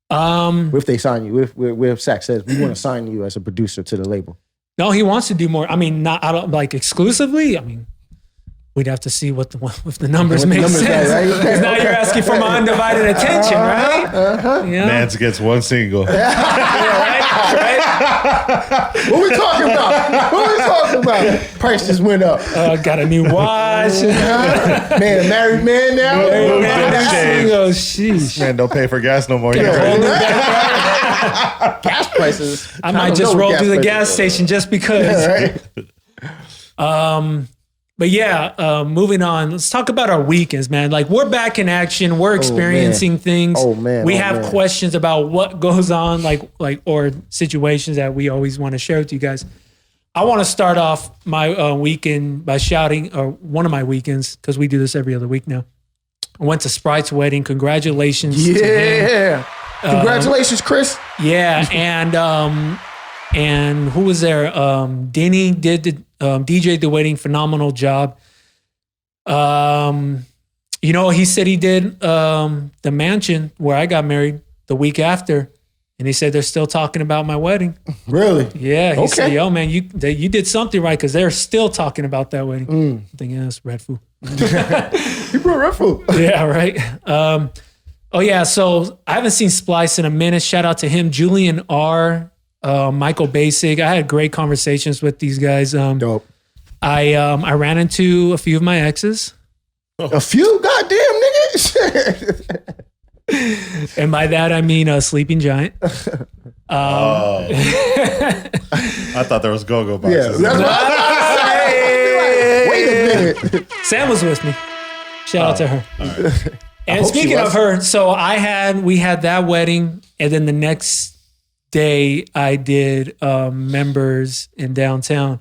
If they sign you, if Sack says we want to sign you as a producer to the label. No, he wants to do more. I mean, I don't like exclusively. I mean, we'd have to see if the numbers make sense. Because now you're asking for my undivided attention, right? Mans gets one single. Right? What we talking about? Price just went up. Got a new watch. Man, married man now. Sheesh. Man, don't pay for gas no more. Gas prices. I might just roll through the gas station just because. But yeah, moving on. Let's talk about our weekends, man. Like, we're back in action. We're experiencing things. We have questions about what goes on, or situations that we always want to share with you guys. I want to start off my weekend by shouting, or one of my weekends, because we do this every other week now. I went to Sprite's wedding. Congratulations to him. Congratulations, Chris. Yeah, and who was there? Denny did the DJ the wedding, phenomenal job. He said he did the mansion where I got married the week after, and he said they're still talking about my wedding. Really? Yeah. He said, "Yo, man, you did something right because they're still talking about that wedding." I'm thinking, that's Red Food. You brought Red Food. Yeah, right. Oh yeah. So I haven't seen Splice in a minute. Shout out to him, Julian R. Michael Basic. I had great conversations with these guys. Dope. I ran into a few of my exes. A few? Goddamn, nigga. And by that, I mean a sleeping giant. I thought there was go-go boxes. Yeah, that's what I was Wait a minute. Sam was with me. Shout out to her. Right. And speaking of her, so we had that wedding, and then the next day I did members in downtown,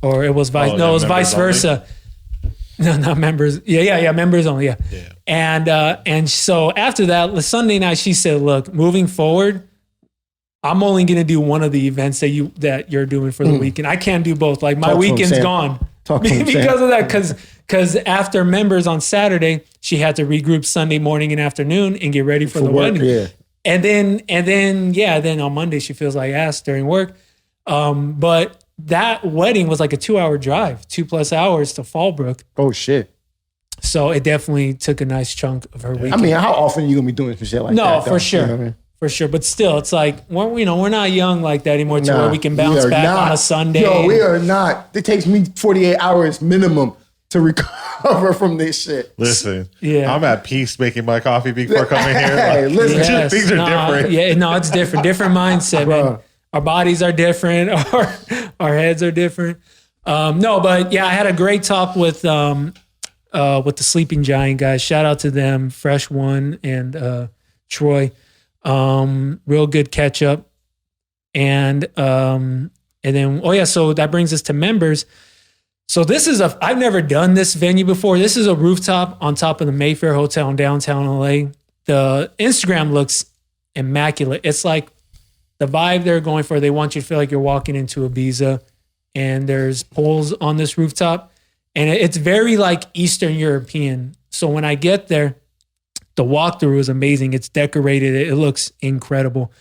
or it was vice versa. No, not members. Yeah, members only. Yeah. And so after that, the Sunday night, she said, "Look, moving forward, I'm only going to do one of the events that you're doing for the weekend. I can't do both. Like, my weekend's gone because of that. Because after members on Saturday, she had to regroup Sunday morning and afternoon and get ready for the work, wedding. Yeah. And then on Monday she feels like ass during work. But that wedding was like a 2-hour drive, 2+ hours to Fallbrook. Oh shit. So it definitely took a nice chunk of her weekend. I mean, how often are you gonna be doing some shit like that? No, for sure. You know what I mean? For sure. But still, it's like, we're not young like that anymore to where we can bounce back on a Sunday. Yo, we are not. It takes me 48 hours minimum to recover from this shit. Listen, Yeah. I'm at peace making my coffee before coming here. Hey, listen. Yes. Things are different. Yeah, no, it's different. Different mindset, man. Our bodies are different. Our heads are different. No, but yeah, I had a great talk with the Sleeping Giant guys. Shout out to them, Fresh One and Troy. Real good catch up. And then so that brings us to members. So this is I've never done this venue before. This is a rooftop on top of the Mayfair Hotel in downtown LA. The Instagram looks immaculate. It's like the vibe they're going for. They want you to feel like you're walking into Ibiza, and there's poles on this rooftop, and it's very like Eastern European. So when I get there, the walkthrough is amazing. It's decorated. It looks incredible.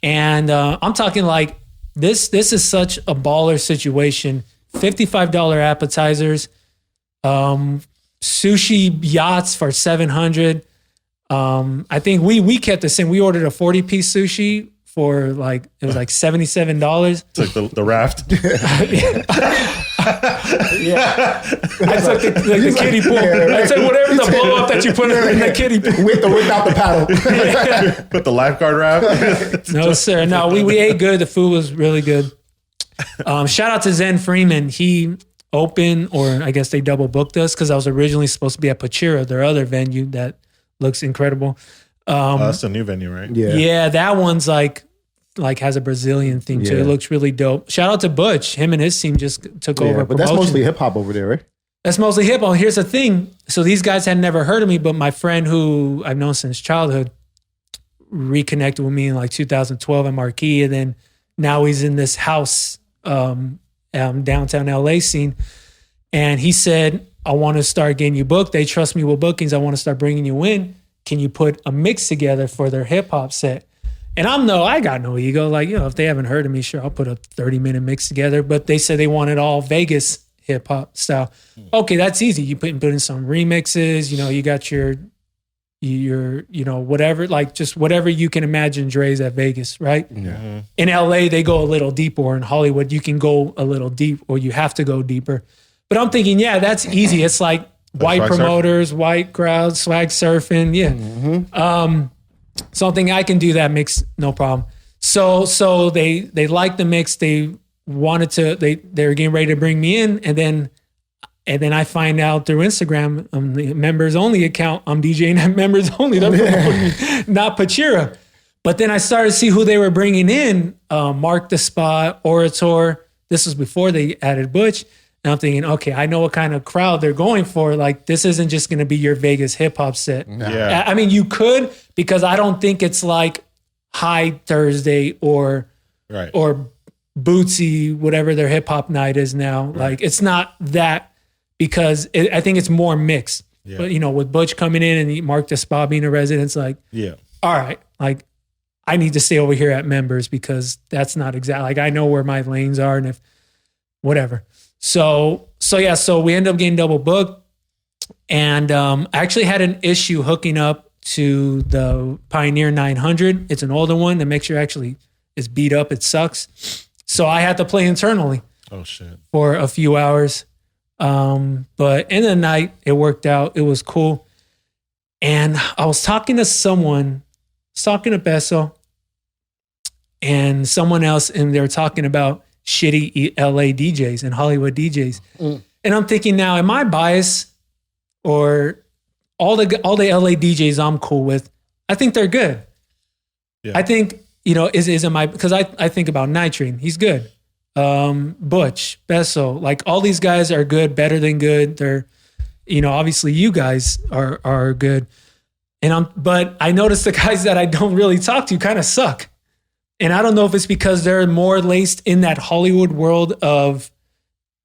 And I'm talking like this is such a baller situation. $55 appetizers, sushi yachts for $700. I think we kept the same. We ordered a 40-piece sushi for like, it was like $77. It's like the raft. Yeah. I took the kiddie pool. I said whatever the blow up that you put in the kiddie pool. Without the paddle. Put the lifeguard raft. No, sir. No, we ate good. The food was really good. Shout out to Zen Freeman. He opened, or I guess they double booked us because I was originally supposed to be at Pachira, their other venue that looks incredible. That's a new venue, right? Yeah, that one's like has a Brazilian theme to it. It looks really dope. Shout out to Butch. Him and his team just took over. But that's mostly hip hop over there, right? That's mostly hip hop. Here's the thing. So these guys had never heard of me, but my friend who I've known since childhood reconnected with me in like 2012 at Marquee, and then now he's in this house downtown LA scene. And he said, I want to start getting you booked. They trust me with bookings. I want to start bringing you in. Can you put a mix together for their hip hop set? And I got no ego. Like, if they haven't heard of me, sure, I'll put a 30-minute mix together. But they said they wanted all Vegas hip hop style. Okay, that's easy. You put in some remixes, you got your whatever, like just whatever you can imagine Dre's at Vegas, right? Yeah. In LA, they go a little deeper, or in Hollywood, you can go a little deep, or you have to go deeper. But I'm thinking, that's easy. It's like white promoters, white crowds, swag surfing. Yeah. Mm-hmm. Something I can do that mix, no problem. So they liked the mix. They wanted to, they were getting ready to bring me in. And then I find out through Instagram, the members only account, I'm DJing at members only, not Pachira. But then I started to see who they were bringing in, Mark the Spot, Orator. This was before they added Butch. And I'm thinking, okay, I know what kind of crowd they're going for. Like, this isn't just going to be your Vegas hip hop set. Yeah. I mean, you could, because I don't think it's like High Thursday or Bootsy, whatever their hip hop night is now. Right. Like, it's not that, because I think it's more mixed. Yeah. But, with Butch coming in and Mark the Spot being a resident, it's like, all right, like, I need to stay over here at members because that's not exactly, like, I know where my lanes are, and if, whatever. So we end up getting double booked, and I actually had an issue hooking up to the Pioneer 900. It's an older one. The mixer actually is beat up. It sucks. So I had to play internally. Oh shit! For a few hours, but in the night it worked out. It was cool, and I was talking to someone, talking to Beso, and someone else, and they were talking about shitty LA DJs and Hollywood DJs. And I'm thinking, now, am I biased, or all the LA DJs I'm cool with, I think they're good. Yeah. I think, isn't my, because I think about Nitrane, he's good. Butch, Beso, like all these guys are good, better than good. They're, obviously you guys are good. But I noticed the guys that I don't really talk to kind of suck. And I don't know if it's because they're more laced in that Hollywood world of,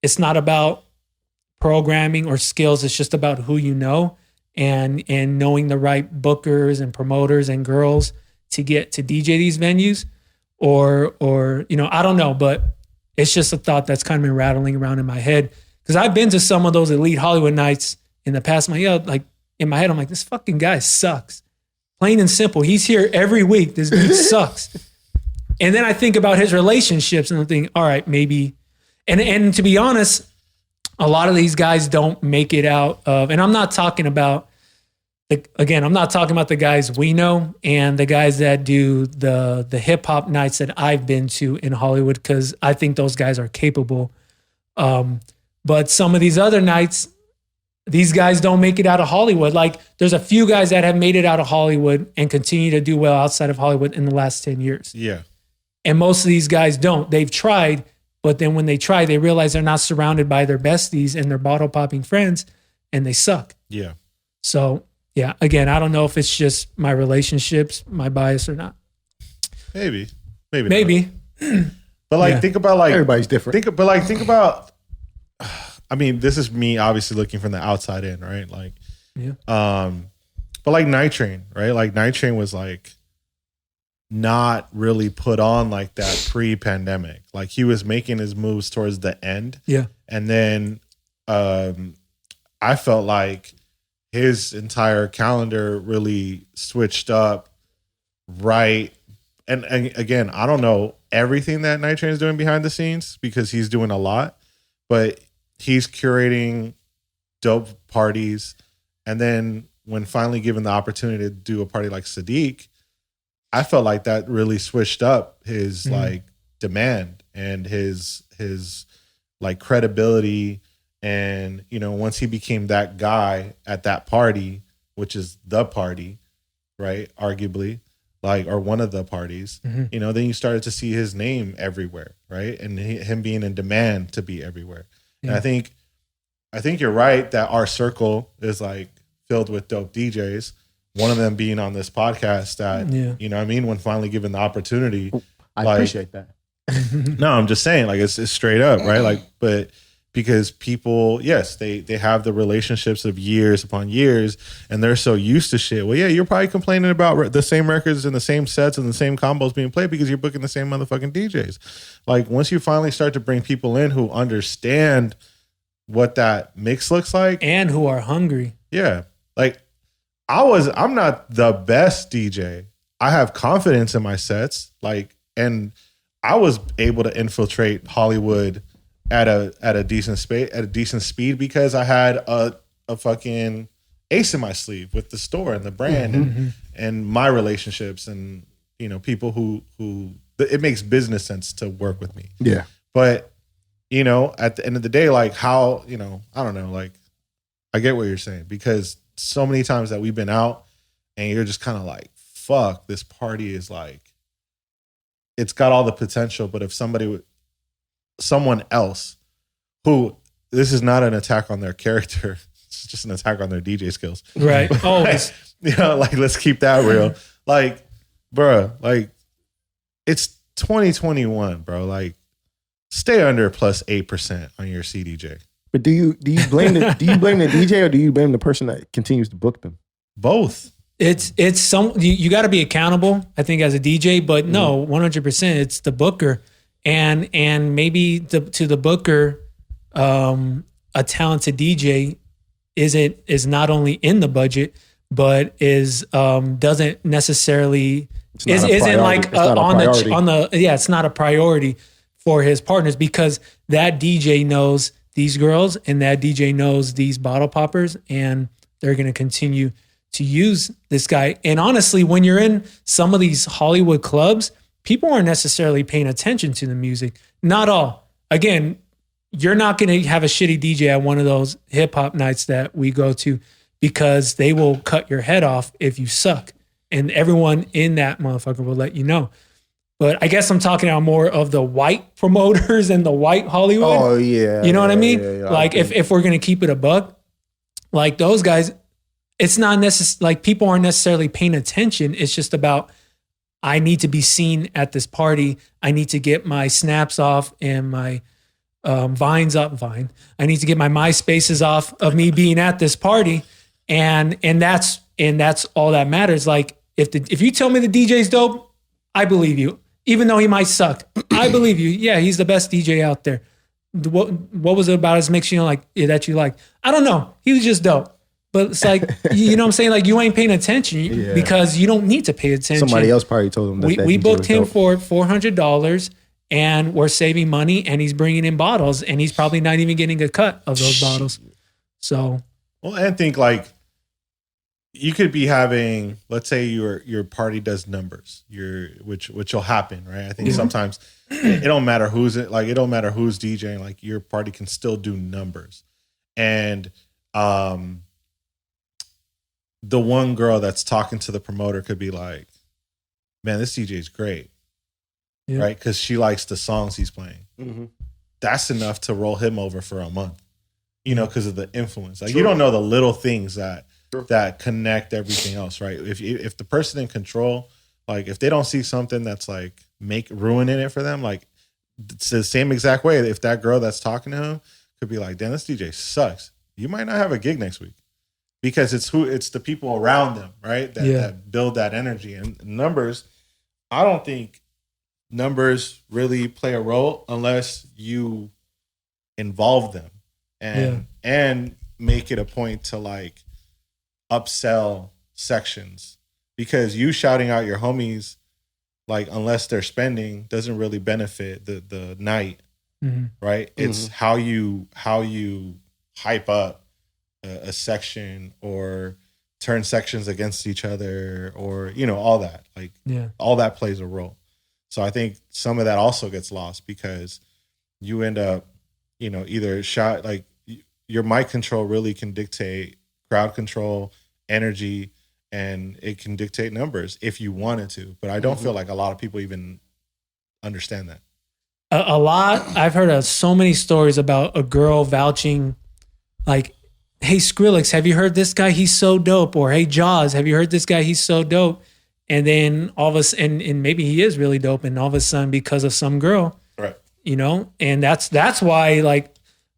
it's not about programming or skills. It's just about who you know, and knowing the right bookers and promoters and girls to get to DJ these venues, or I don't know, but it's just a thought that's kind of been rattling around in my head, because I've been to some of those elite Hollywood nights in the past. Like in my head, I'm like, this fucking guy sucks. Plain and simple. He's here every week. This dude sucks. And then I think about his relationships, and I'm thinking, all right, maybe. And to be honest, a lot of these guys don't make it out of, and I'm not talking about the guys we know and the guys that do the hip hop nights that I've been to in Hollywood, because I think those guys are capable. But some of these other nights, these guys don't make it out of Hollywood. Like, there's a few guys that have made it out of Hollywood and continue to do well outside of Hollywood in the last 10 years. Yeah. And most of these guys don't. They've tried, But then when they try, they realize they're not surrounded by their besties and their bottle popping friends, and they suck. Yeah. So yeah, again, I don't know if it's just my relationships, my bias or not. Maybe. But like, think about like everybody's different. Think about. I mean, this is me obviously looking from the outside in, right? Like, but like Nitrane, right? Like Nitrane was like not really put on like that pre-pandemic. Like he was making his moves towards the end. Yeah. And then I felt like his entire calendar really switched up right. And again, I don't know everything that Nitrane is doing behind the scenes because he's doing a lot, but he's curating dope parties. And then when finally given the opportunity to do a party like Saadiq, I felt like that really switched up his like demand and his like credibility. And, you know, once he became that guy at that party, which is the party, right? Arguably, like, or one of the parties, you know, then you started to see his name everywhere, right? And him being in demand to be everywhere. Yeah. And I think you're right that our circle is like filled with dope DJs. One of them being on this podcast that, you know what I mean? When finally given the opportunity. I appreciate that. No, I'm just saying like, it's straight up, right? Like, but because people, yes, they have the relationships of years upon years and they're so used to shit. Well, yeah, you're probably complaining about the same records and the same sets and the same combos being played because you're booking the same motherfucking DJs. Like once you finally start to bring people in who understand what that mix looks like. And who are hungry. Yeah. Like I'm not the best DJ. I have confidence in my sets. Like, and I was able to infiltrate Hollywood at a decent speed because I had a fucking ace in my sleeve with the store and the brand and my relationships and, you know, people who it makes business sense to work with me. Yeah. But, you know, at the end of the day, like how, you know, I don't know, like I get what you're saying because so many times that we've been out and you're just kind of like, fuck, this party is like, it's got all the potential, but if someone else who, this is not an attack on their character, it's just an attack on their DJ skills. Right. Always. You know, like, let's keep that real. Like, bruh, like, it's 2021, bro. Like, stay under plus 8% on your CDJ. But do you blame the DJ or do you blame the person that continues to book them? Both. It's you got to be accountable, I think, as a DJ, but no, 100%, it's the booker. And maybe to the booker, a talented DJ is not only in the budget, but doesn't necessarily isn't like it's not a priority for his partners because that DJ knows these girls and that DJ knows these bottle poppers and they're going to continue to use this guy. And honestly, when you're in some of these Hollywood clubs, people aren't necessarily paying attention to the music. Not all. Again, you're not going to have a shitty DJ at one of those hip hop nights that we go to because they will cut your head off if you suck. And everyone in that motherfucker will let you know. But I guess I'm talking about more of the white promoters and the white Hollywood. Oh, yeah. You know what I mean? Yeah. Like if we're going to keep it a buck, like those guys, it's not necessarily like people aren't necessarily paying attention. It's just about, I need to be seen at this party. I need to get my snaps off and my vines up. I need to get my MySpaces off of me being at this party. And that's all that matters. Like if you tell me the DJ's dope, I believe you. Even though he might suck, I believe you. Yeah, he's the best DJ out there. What was it about his mix, that you like? I don't know. He was just dope. But it's like, you know what I'm saying? Like, you ain't paying attention because you don't need to pay attention. Somebody else probably told him that we booked him for $400 and we're saving money and he's bringing in bottles and he's probably not even getting a cut of those bottles. So. Well, and think like, you could be having, let's say your party does numbers, which will happen, right? I think sometimes it don't matter who's it, like it don't matter who's DJing, like your party can still do numbers. And the one girl that's talking to the promoter could be like, man, this DJ is great. Yeah. Right? Because she likes the songs he's playing. Mm-hmm. that's enough to roll him over for a month, you know, because of the influence. Like you don't know the little things that connect everything else, right? If the person in control, like if they don't see something that's like ruining it for them, like it's the same exact way. If that girl that's talking to him could be like, damn, this DJ sucks, you might not have a gig next week. Because it's the people around them, right? That build that energy. And numbers, I don't think numbers really play a role unless you involve them and make it a point to like upsell sections. Because you shouting out your homies, like unless they're spending, doesn't really benefit the night, right? It's how you hype up a section or turn sections against each other, or you know, all that, like all that plays a role. So I think some of that also gets lost because you end up, you know, either like your mic control really can dictate crowd control, energy, and it can dictate numbers if you wanted to. But I don't feel like a lot of people even understand that. A lot. I've heard of so many stories about a girl vouching, like, hey, Skrillex, have you heard this guy? He's so dope. Or, hey, Jaws, have you heard this guy? He's so dope. And then all of a sudden, and maybe he is really dope. And all of a sudden, because of some girl, right? You know, and that's why, like,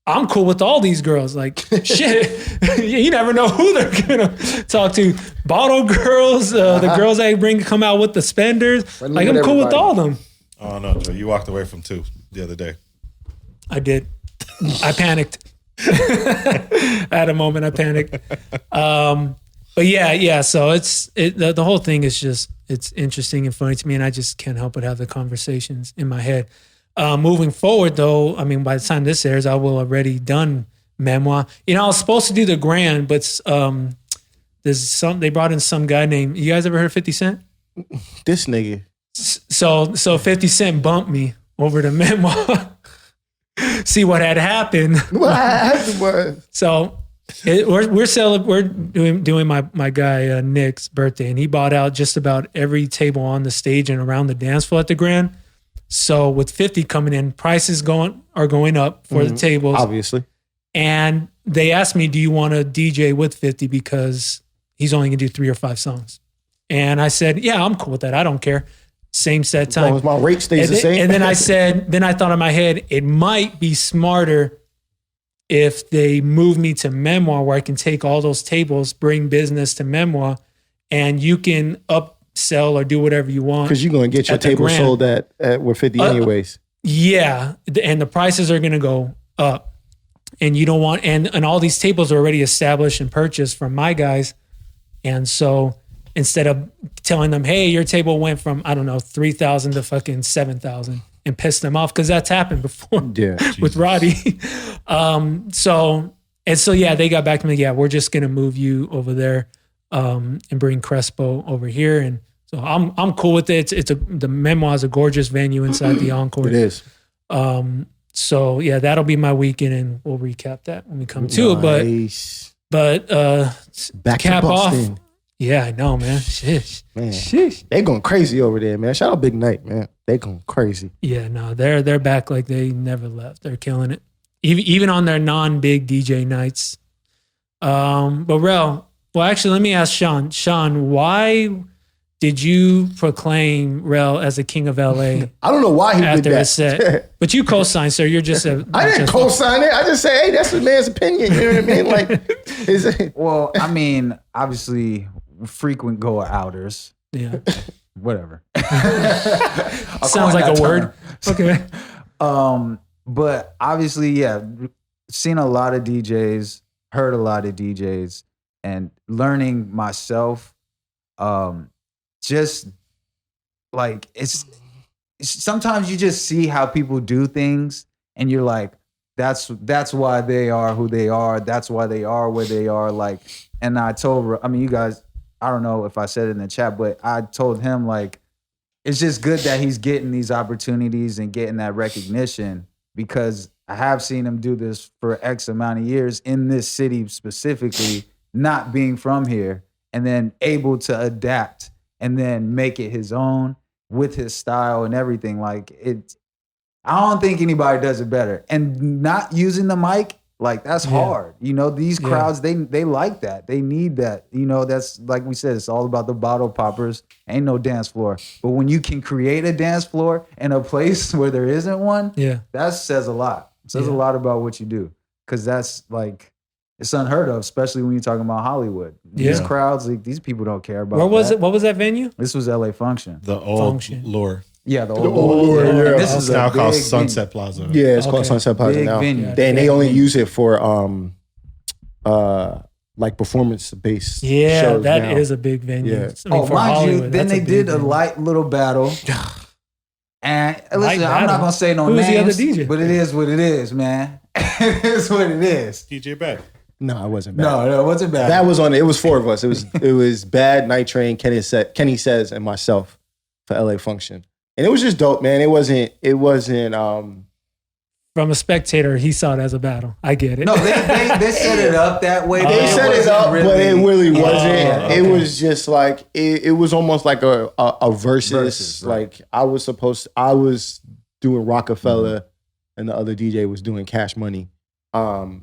I'm cool with all these girls. Like, shit, you never know who they're gonna talk to. Bottle girls, the girls that come out with the spenders. Like, I'm cool with all of them. Oh no, Joe, you walked away from 2 the other day. I did. I panicked. I had a moment. I panicked. But yeah. So the whole thing is just, it's interesting and funny to me, and I just can't help but have the conversations in my head. Moving forward, though, I mean, by the time this airs, I will already done MikiWAR. You know, I was supposed to do the grand, but they brought in some guy named. You guys ever heard of 50 Cent? This nigga. So 50 Cent bumped me over to MikiWAR. See what had happened. What happened? So we're doing my guy Nick's birthday, and he bought out just about every table on the stage and around the dance floor at the Grand. So with 50 coming in, prices are going up for the tables, obviously. And they asked me, "Do you want to DJ with 50 because he's only gonna do 3 or 5 songs?" And I said, "Yeah, I'm cool with that. I don't care. Same set time. As long as my rate stays the same." And then I said, then I thought in my head, it might be smarter if they move me to MikiWAR, where I can take all those tables, bring business to MikiWAR, and you can upsell or do whatever you want. Because you're going to get your table sold at with 50 anyways. Yeah. And the prices are going to go up. And you don't want, and all these tables are already established and purchased from my guys. And so instead of telling them, hey, your table went from, I don't know, 3,000 to fucking 7,000 and piss them off, because that's happened before with Roddy. So they got back to me. Yeah, we're just going to move you over there and bring Crespo over here. And so I'm cool with it. The MikiWAR is a gorgeous venue inside the Encore. It is. So yeah, that'll be my weekend, and we'll recap that when we come to it. But back cap to Boston. off. Yeah, I know, man. Shish. Man, Shish. They going crazy over there, man. Shout out Big Night, man. They going crazy. Yeah, no, they're back like they never left. They're killing it, even on their non-big DJ nights. But Rell, well, actually, let me ask Sean. Sean, why did you proclaim Rell as the king of LA? I don't know why he did that. His set. But you co-signed, sir. You're just a. I didn't co-sign it. I just say, hey, that's the man's opinion. You know what I mean? Like, is it? Well, I mean, obviously, frequent go-outers. Yeah. Whatever. Sounds like a word. Okay. But obviously, yeah, seen a lot of DJs, heard a lot of DJs, and learning myself. Just like it's sometimes you just see how people do things, and you're like, that's why they are who they are. That's why they are where they are. Like, and you guys, I don't know if I said it in the chat, but I told him, like, it's just good that he's getting these opportunities and getting that recognition, because I have seen him do this for X amount of years in this city specifically, not being from here, and then able to adapt and then make it his own with his style and everything. Like, I don't think anybody does it better. And not using the mic, like that's hard. You know, these crowds, they like that. They need that. You know, that's like we said, it's all about the bottle poppers. Ain't no dance floor. But when you can create a dance floor in a place where there isn't one, that says a lot. It says a lot about what you do. Because that's like, it's unheard of, especially when you're talking about Hollywood. These crowds, like, these people don't care about Where was it? What was that venue? This was LA Function. The old Lure. Yeah, the old Lure. Yeah. This is now called big Sunset Plaza. Yeah, it's called Sunset Plaza Big now. venue. And they only use it for like performance-based shows that now. is a big venue. Yeah. I mean, for mind Hollywood, you, then that's they big did a venue. light little battle. And listen, Light I'm battle? not gonna say no Who was the names, other DJ? but it is what it is, man. It is what it is. DJ Beck. No, I wasn't bad. No, it wasn't bad. That was on. It was four of us. It was Bad, Nitrane, Kenny Says, and myself for LA Function, and it was just dope, man. It wasn't. From a spectator, he saw it as a battle. I get it. No, they set it up that way. They set it up, but it really wasn't. okay. It was just like it was almost like a versus. Right. Like I was doing Rockefeller, and the other DJ was doing Cash Money, and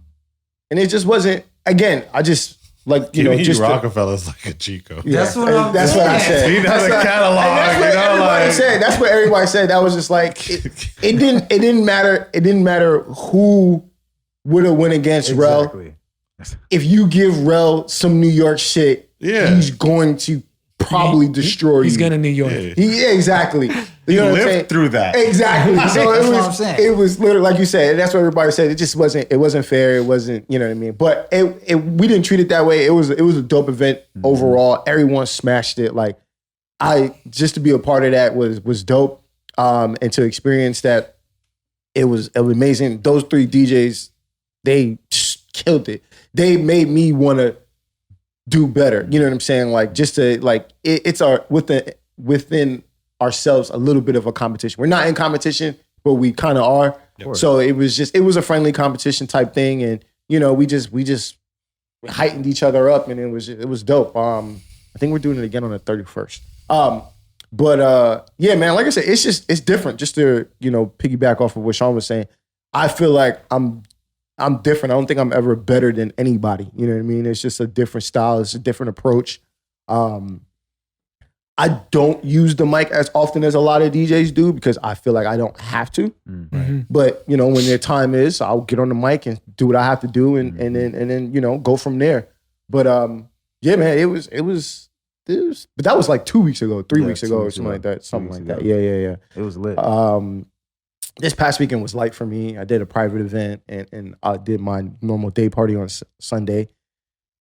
it just wasn't. Again, I just like just Rockefeller's like a Chico. That's what I'm That's what I said. You know That's the what- catalog. and that's what everybody said. That's what everybody said. That was just like it didn't matter. It didn't matter who would have went against Rell. Exactly. If you give Rell some New York shit, he's going to probably destroy He's you. gonna New York. Yeah, exactly. You know what I'm saying? lived through that. Exactly. So That's what I'm saying. it was literally like you said. That's what everybody said. It just wasn't fair. It wasn't, you know what I mean. But we didn't treat it that way. It was a dope event overall. Everyone smashed it. Like just to be a part of that was dope. And to experience that, it was amazing. Those three DJs, they just killed it. They made me want to do better. You know what I'm saying? Like just to like it's our within ourselves a little bit of a competition. We're not in competition, but we kind of are. So it was a friendly competition type thing, and we just heightened each other up, and it was dope. I think we're doing it again on the 31st. But yeah, man, like I said, it's different. Just to piggyback off of what Sean was saying, I feel like I'm different. I don't think I'm ever better than anybody. You know what I mean? It's just a different style. It's a different approach. I don't use the mic as often as a lot of DJs do because I feel like I don't have to. Mm-hmm. But when their time is, I'll get on the mic and do what I have to do, and then go from there. But yeah, man, it was. But that was like 2 weeks ago, 3 weeks ago, or something like that. Something like that. Yeah. It was lit. This past weekend was light for me. I did a private event and I did my normal day party on Sunday,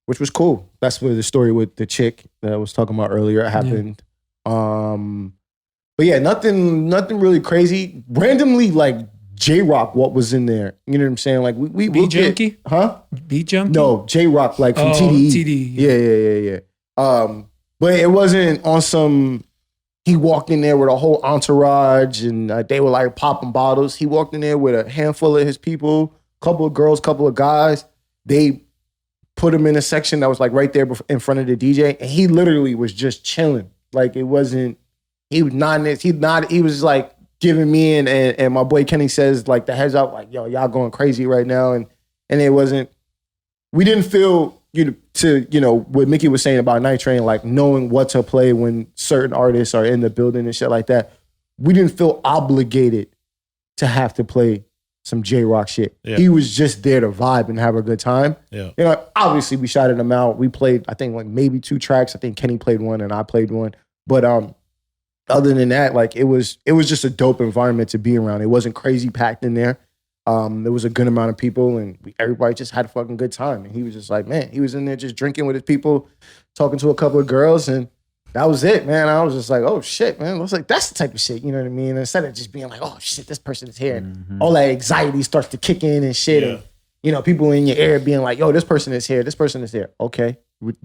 which was cool. That's where the story with the chick that I was talking about earlier happened. But yeah, nothing really crazy. Randomly, like J-Rock, what was in there? You know what I'm saying? Like we Beat Junkie? Huh? Beat Junkie? No, J-Rock, like from TDE. Yeah. But it wasn't on some. He walked in there with a whole entourage, and they were like popping bottles. He walked in there with a handful of his people, couple of girls, couple of guys. They put him in a section that was like right there in front of the DJ, and he literally was just chilling. Like it wasn't. He was nodding. He was like giving me and my boy Kenny Says like the heads up, like, yo, y'all going crazy right now, and it wasn't. We didn't feel what Mickey was saying about Nitrane, like knowing what to play when certain artists are in the building and shit like that. We didn't feel obligated to have to play some J-Rock shit. Yeah. He was just there to vibe and have a good time. Yeah. Obviously we shouted him out. We played, I think, like maybe 2 tracks. I think Kenny played one and I played one. But other than that, like it was just a dope environment to be around. It wasn't crazy packed in there. There was a good amount of people, and everybody just had a fucking good time. And he was just like, man, he was in there just drinking with his people, talking to a couple of girls, and that was it, man. I was just like, oh shit, man. I was like, that's the type of shit, you know what I mean? Instead of just being like, oh shit, this person is here, and all that anxiety starts to kick in and shit, and people in your ear being like, yo, this person is here, this person is here. Okay,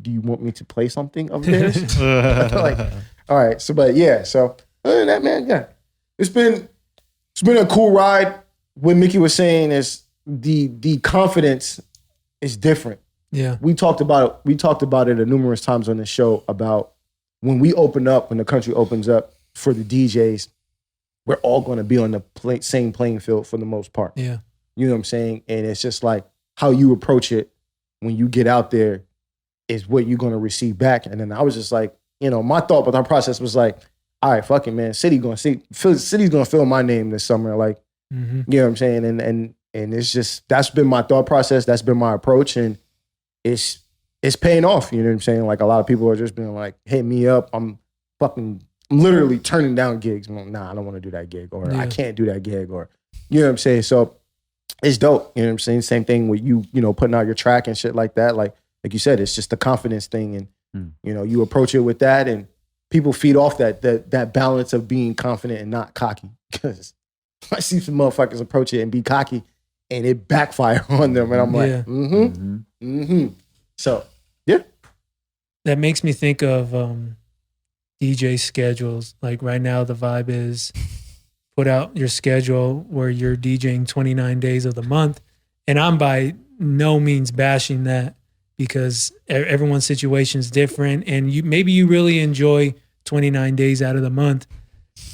do you want me to play something of theirs? Like, all right, so but yeah, so other than that, man, yeah, it's been a cool ride. What Mickey was saying is the confidence is different. Yeah. We talked about it numerous times on the show about when we open up, when the country opens up for the DJs, we're all going to be on the same playing field for the most part. Yeah. You know what I'm saying? And it's just like how you approach it when you get out there is what you're going to receive back. And then I was just like, you know, my thought with our process was like, all right, fuck it, man. City's going to fill my name this summer. Like, you know what I'm saying? And it's just, that's been my thought process. That's been my approach. And it's paying off. You know what I'm saying? Like a lot of people are just being like, hit me up. I'm literally turning down gigs. I'm like, nah, I don't want to do that gig, or I can't do that gig, or, you know what I'm saying? So it's dope. You know what I'm saying? Same thing with you know, putting out your track and shit like that. Like you said, it's just the confidence thing. And, you know, you approach it with that, and people feed off that balance of being confident and not cocky. Because I see some motherfuckers approach it and be cocky, and it backfire on them. And I'm like, So, yeah. That makes me think of DJ schedules. Like right now, the vibe is put out your schedule where you're DJing 29 days of the month. And I'm by no means bashing that, because everyone's situation is different. And maybe you really enjoy 29 days out of the month.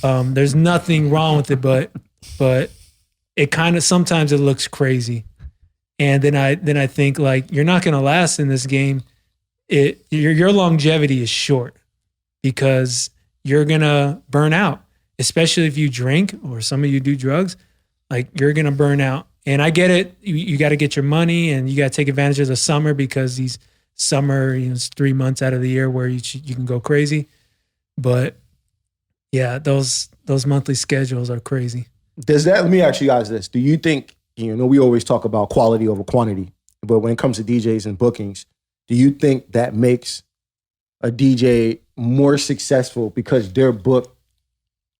There's nothing wrong with it, but it kind of, sometimes it looks crazy. And then I think, like, you're not going to last in this game. Your longevity is short, because you're going to burn out, especially if you drink or some of you do drugs. Like, you're going to burn out. And I get it. You got to get your money, and you got to take advantage of the summer, because these summer, you know, it's 3 months out of the year where you can go crazy. But yeah, those monthly schedules are crazy. Let me ask you guys this. Do you think, you know, we always talk about quality over quantity, but when it comes to DJs and bookings, do you think that makes a DJ more successful because they're booked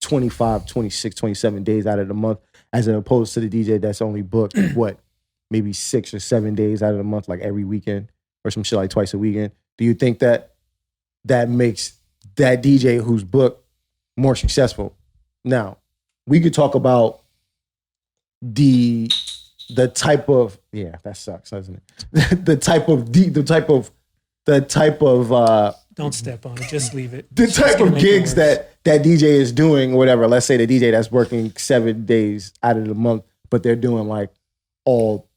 25, 26, 27 days out of the month, as opposed to the DJ that's only booked, maybe 6 or 7 days out of the month, like every weekend or some shit like twice a weekend? Do you think that makes that DJ who's booked more successful? Now, we could talk about the type of, yeah, that sucks, doesn't it? the type of don't step on it, just leave it. The type of gigs that DJ is doing, whatever. Let's say the DJ that's working 7 days out of the month, but they're doing like all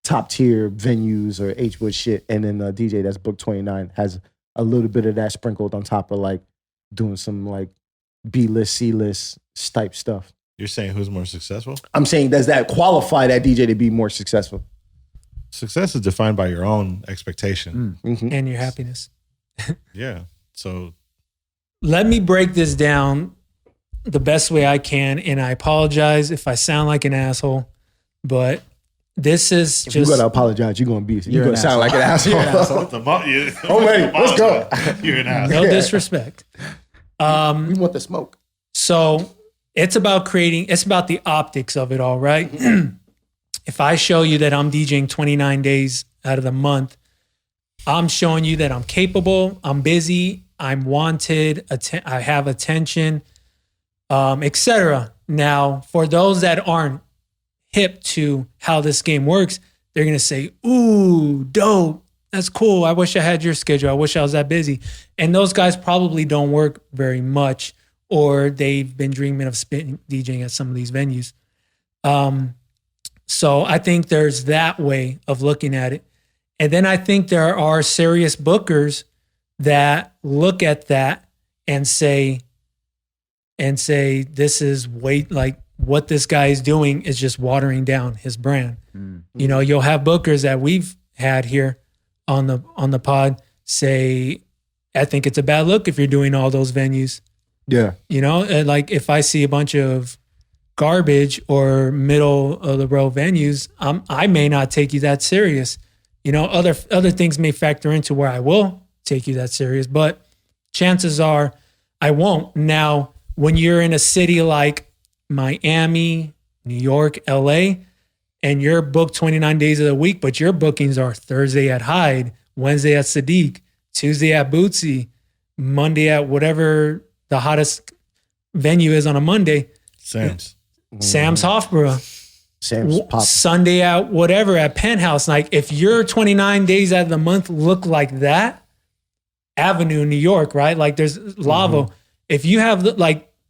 top tier venues or H-Wood shit, and then the DJ that's booked 29 has a little bit of that sprinkled on top of like doing some like B-list, C-list type stuff. You're saying who's more successful? I'm saying, does that qualify that DJ to be more successful? Success is defined by your own expectation. And your happiness. Yeah. So let me break this down the best way I can, and I apologize if I sound like an asshole, but this is if you're gonna apologize, you're gonna sound like an asshole. Let's go. You're an asshole. No disrespect. We want the smoke. So it's about the optics of it all, right? If I show you that I'm DJing 29 days out of the month, I'm showing you that I'm capable, I'm busy, I'm wanted, I have attention, etc. Now, for those that aren't hip to how this game works, they're going to say, ooh, dope, that's cool. I wish I had your schedule. I wish I was that busy. And those guys probably don't work very much, or they've been dreaming of DJing at some of these venues. So I think there's that way of looking at it. And then I think there are serious bookers that look at that and say, this is like what this guy is doing is just watering down his brand. You know, you'll have bookers that we've had here on the pod say, I think it's a bad look if you're doing all those venues. Yeah. You know, like if I see a bunch of garbage or middle of the road venues, I may not take you that serious. You know, other things may factor into where I will take you that serious, but chances are I won't. Now, when you're in a city like Miami, New York, LA, and you're booked 29 days of the week, but your bookings are Thursday at Hyde, Wednesday at Saadiq, Tuesday at Bootsy, Monday at whatever the hottest venue is on a Monday. Sam's Hofbräu. Sam's Pop. Sunday at whatever at Penthouse. Like if your 29 days out of the month look like that, Avenue, New York, right? Like there's Lavo. If you have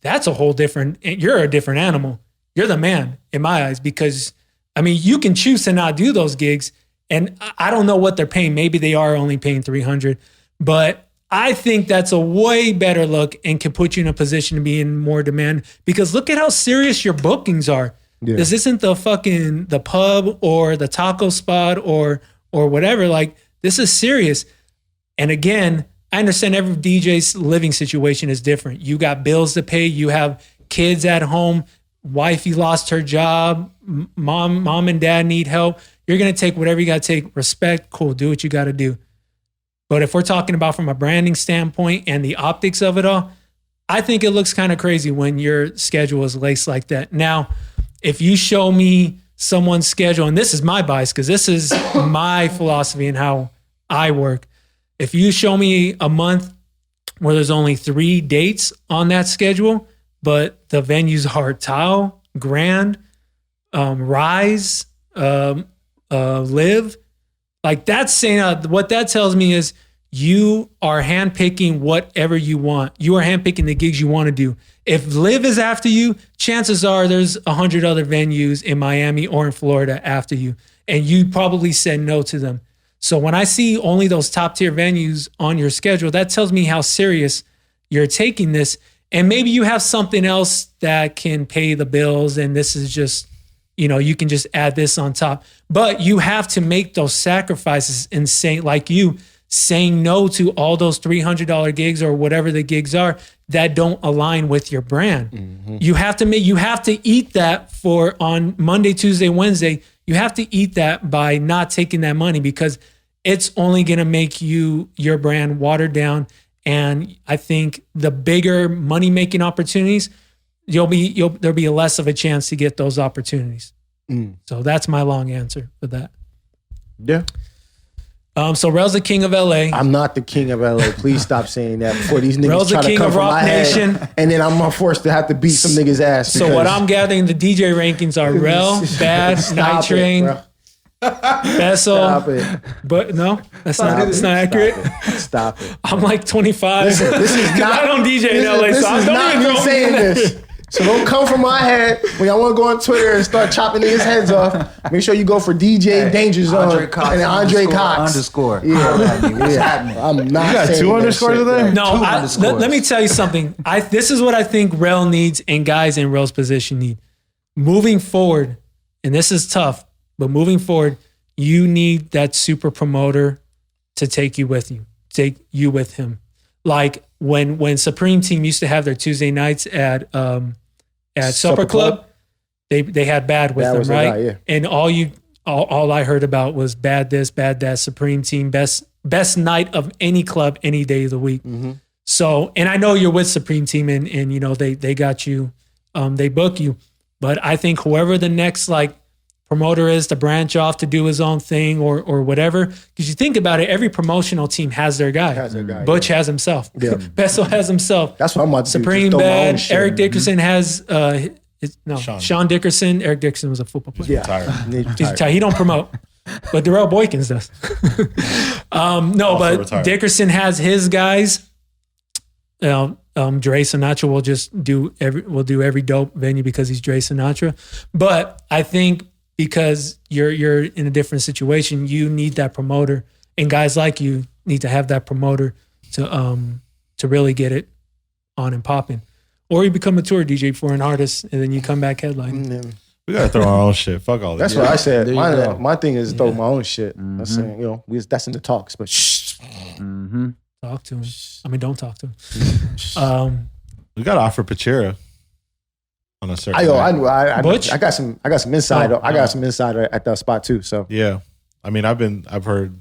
that's a whole different, you're a different animal. You're the man in my eyes, because I mean, you can choose to not do those gigs. And I don't know what they're paying. Maybe they are only paying $300, but I think that's a way better look and can put you in a position to be in more demand, because look at how serious your bookings are. Yeah. This isn't the pub or the taco spot or whatever. Like, this is serious. And again, I understand every DJ's living situation is different. You got bills to pay. You have kids at home. Wifey lost her job. Mom and dad need help. You're going to take whatever you got to take. Respect, cool, do what you got to do. But if we're talking about from a branding standpoint and the optics of it all, I think it looks kind of crazy when your schedule is laced like that. Now, if you show me someone's schedule, and this is my bias because this is my philosophy and how I work. If you show me a month where there's only 3 dates on that schedule, but the venues are Tao, Grand, Rise, Live, like that's saying what that tells me is you are handpicking whatever you want. You are handpicking the gigs you want to do. If Live is after you, chances are there's 100 other venues in Miami or in Florida after you, and you probably said no to them. So when I see only those top tier venues on your schedule, that tells me how serious you're taking this. And maybe you have something else that can pay the bills, and this is just, you can just add this on top. But you have to make those sacrifices and saying no to all those $300 gigs or whatever the gigs are that don't align with your brand. Mm-hmm. You have to eat that on Monday, Tuesday, Wednesday. You have to eat that by not taking that money, because it's only going to make your brand watered down. And I think the bigger money making opportunities, there'll be less of a chance to get those opportunities. So that's my long answer for that. Yeah. So Rell's the king of LA. I'm not the king of LA. Please stop saying that before these niggas Rell's try the to king come of from Rock my Nation. head, and then I'm forced to have to beat some niggas' ass. So what I'm gathering, the DJ rankings are Rell, Bad, Nitrane, Vessel. Stop it. But no, that's not accurate. Stop it. I'm like 25. Listen, this is not. I don't DJ in LA, This so is don't not even me saying this. So don't come from my head when y'all want to go on Twitter and start chopping niggas' heads off. Make sure you go for DJ Dainjazone and Andre Cox. Underscore. Yeah. What's happening? I'm not. You got saying 2 underscores in there? No, let me tell you something. This is what I think Rell needs and guys in Rell's position need. Moving forward, and this is tough, but moving forward, you need that super promoter to take you with him. Like when Supreme Team used to have their Tuesday nights at Supper Club, they had Bad with them, right? Guy, yeah. And all I heard about was Bad this, Bad that, Supreme Team, best night of any club any day of the week. Mm-hmm. So, and I know you're with Supreme Team and they got you, they book you, but I think whoever the next promoter is to branch off to do his own thing or whatever, because you think about it, every promotional team has their guy. Butch has himself. Yeah. Bessel has himself. That's what I'm about to Supreme do. Bad. Eric Dickerson has Sean Dickerson. Eric Dickerson was a football player. Yeah. He's retired. He don't promote, but Darrell Boykins does. But retired. Dickerson has his guys. Dre Sinatra will do every dope venue because he's Dre Sinatra. But I think because you're in a different situation, you need that promoter, and guys like you need to have that promoter to really get it on and popping. Or you become a tour DJ for an artist, and then you come back headlining. Mm-hmm. We gotta throw our own shit. Fuck all that. That's what I said. My thing is throw my own shit. Mm-hmm. I'm saying, that's in the talks, but shh. Mm-hmm. Talk to him. I mean, don't talk to him. We gotta offer Pachira. On a certain I got some insight. I got some insight at that spot too. So yeah, I mean, I've heard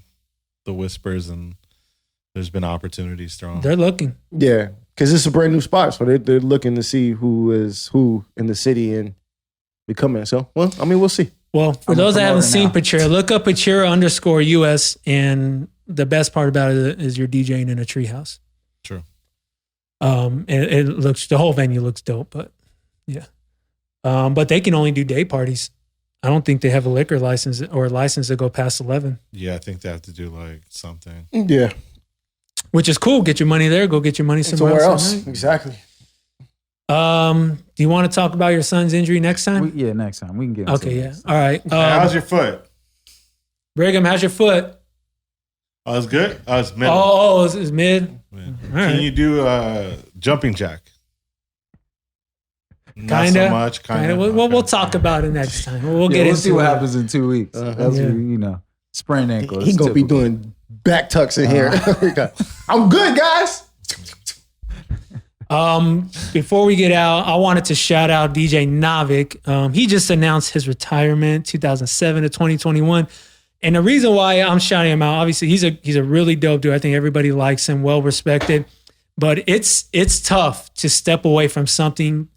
the whispers, and there's been opportunities thrown. They're looking, yeah, because it's a brand new spot, so they're looking to see who is who in the city and becoming. So, well, I mean, we'll see. Well, for those that haven't seen Pachira, look up Pachira_US, and the best part about it is you're DJing in a treehouse. True. It looks, the whole venue looks dope, but yeah. But they can only do day parties. I don't think they have a liquor license or a license to go past 11. Yeah, I think they have to do something. Yeah. Which is cool. Get your money there. Go get your money somewhere else. Exactly. Do you want to talk about your son's injury next time? Next time we can get into Okay, it. yeah. All right. How's your foot? Brigham, how's your foot? Oh, it's good. Oh, it's mid. It's mid. Can you do jumping jack? Not Kinda, so much. Kinda. We'll talk about it next time. We'll get into see what it. happens in 2 weeks. That's sprained ankle. He gonna be doing back tucks in here. I'm good, guys. Before we get out, I wanted to shout out DJ Navik. He just announced his retirement, 2007 to 2021. And the reason why I'm shouting him out, obviously, he's a really dope dude. I think everybody likes him, well respected. But it's tough to step away from something.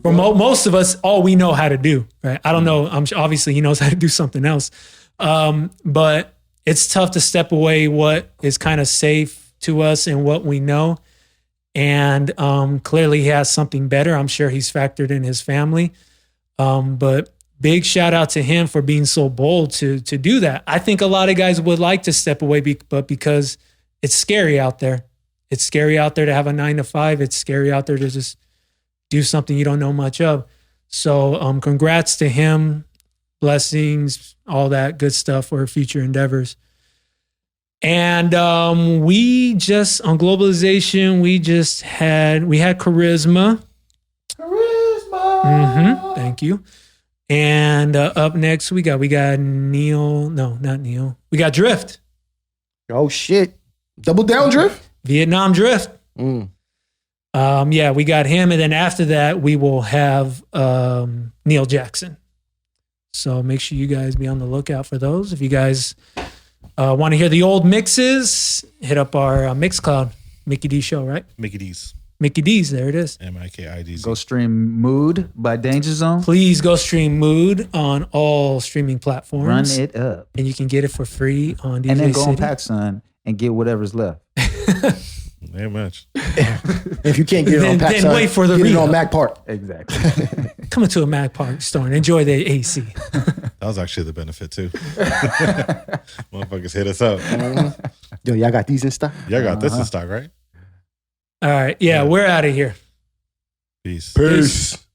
For most of us, all we know how to do, right? I don't know. Obviously, he knows how to do something else. But it's tough to step away what is kind of safe to us and what we know. And clearly he has something better. I'm sure he's factored in his family. But big shout out to him for being so bold to do that. I think a lot of guys would like to step away, but because it's scary out there. It's scary out there to have a 9 to 5. It's scary out there to just do something you don't know much of. So congrats to him. Blessings, all that good stuff for future endeavors. And we just, on globalization, we had Charisma. Thank you. And up next, we got Neil. No, not Neil. We got Drift. Oh, shit. Double down Drift? Vietnam Drift. We got him. And then after that, we will have Neil Jackson. So make sure you guys be on the lookout for those. If you guys want to hear the old mixes, hit up our Mixcloud. MikiD show, right? MikiDZ. MikiDZ, there it is. MikiDZ. Go stream Mood by Dainjazone. Please go stream Mood on all streaming platforms. Run it up. And you can get it for free on DJcity. And then go on PacSun and get whatever's left. Very much. If you can't get it on PacSun, then wait for the get it re-up. on Mac Park. Exactly. Come into a Mac Park store and enjoy the AC. That was actually the benefit too. Motherfuckers hit us up. Yo, y'all got these in stock? Y'all got this in stock, right? All right. Yeah, we're out of here. Peace. Peace.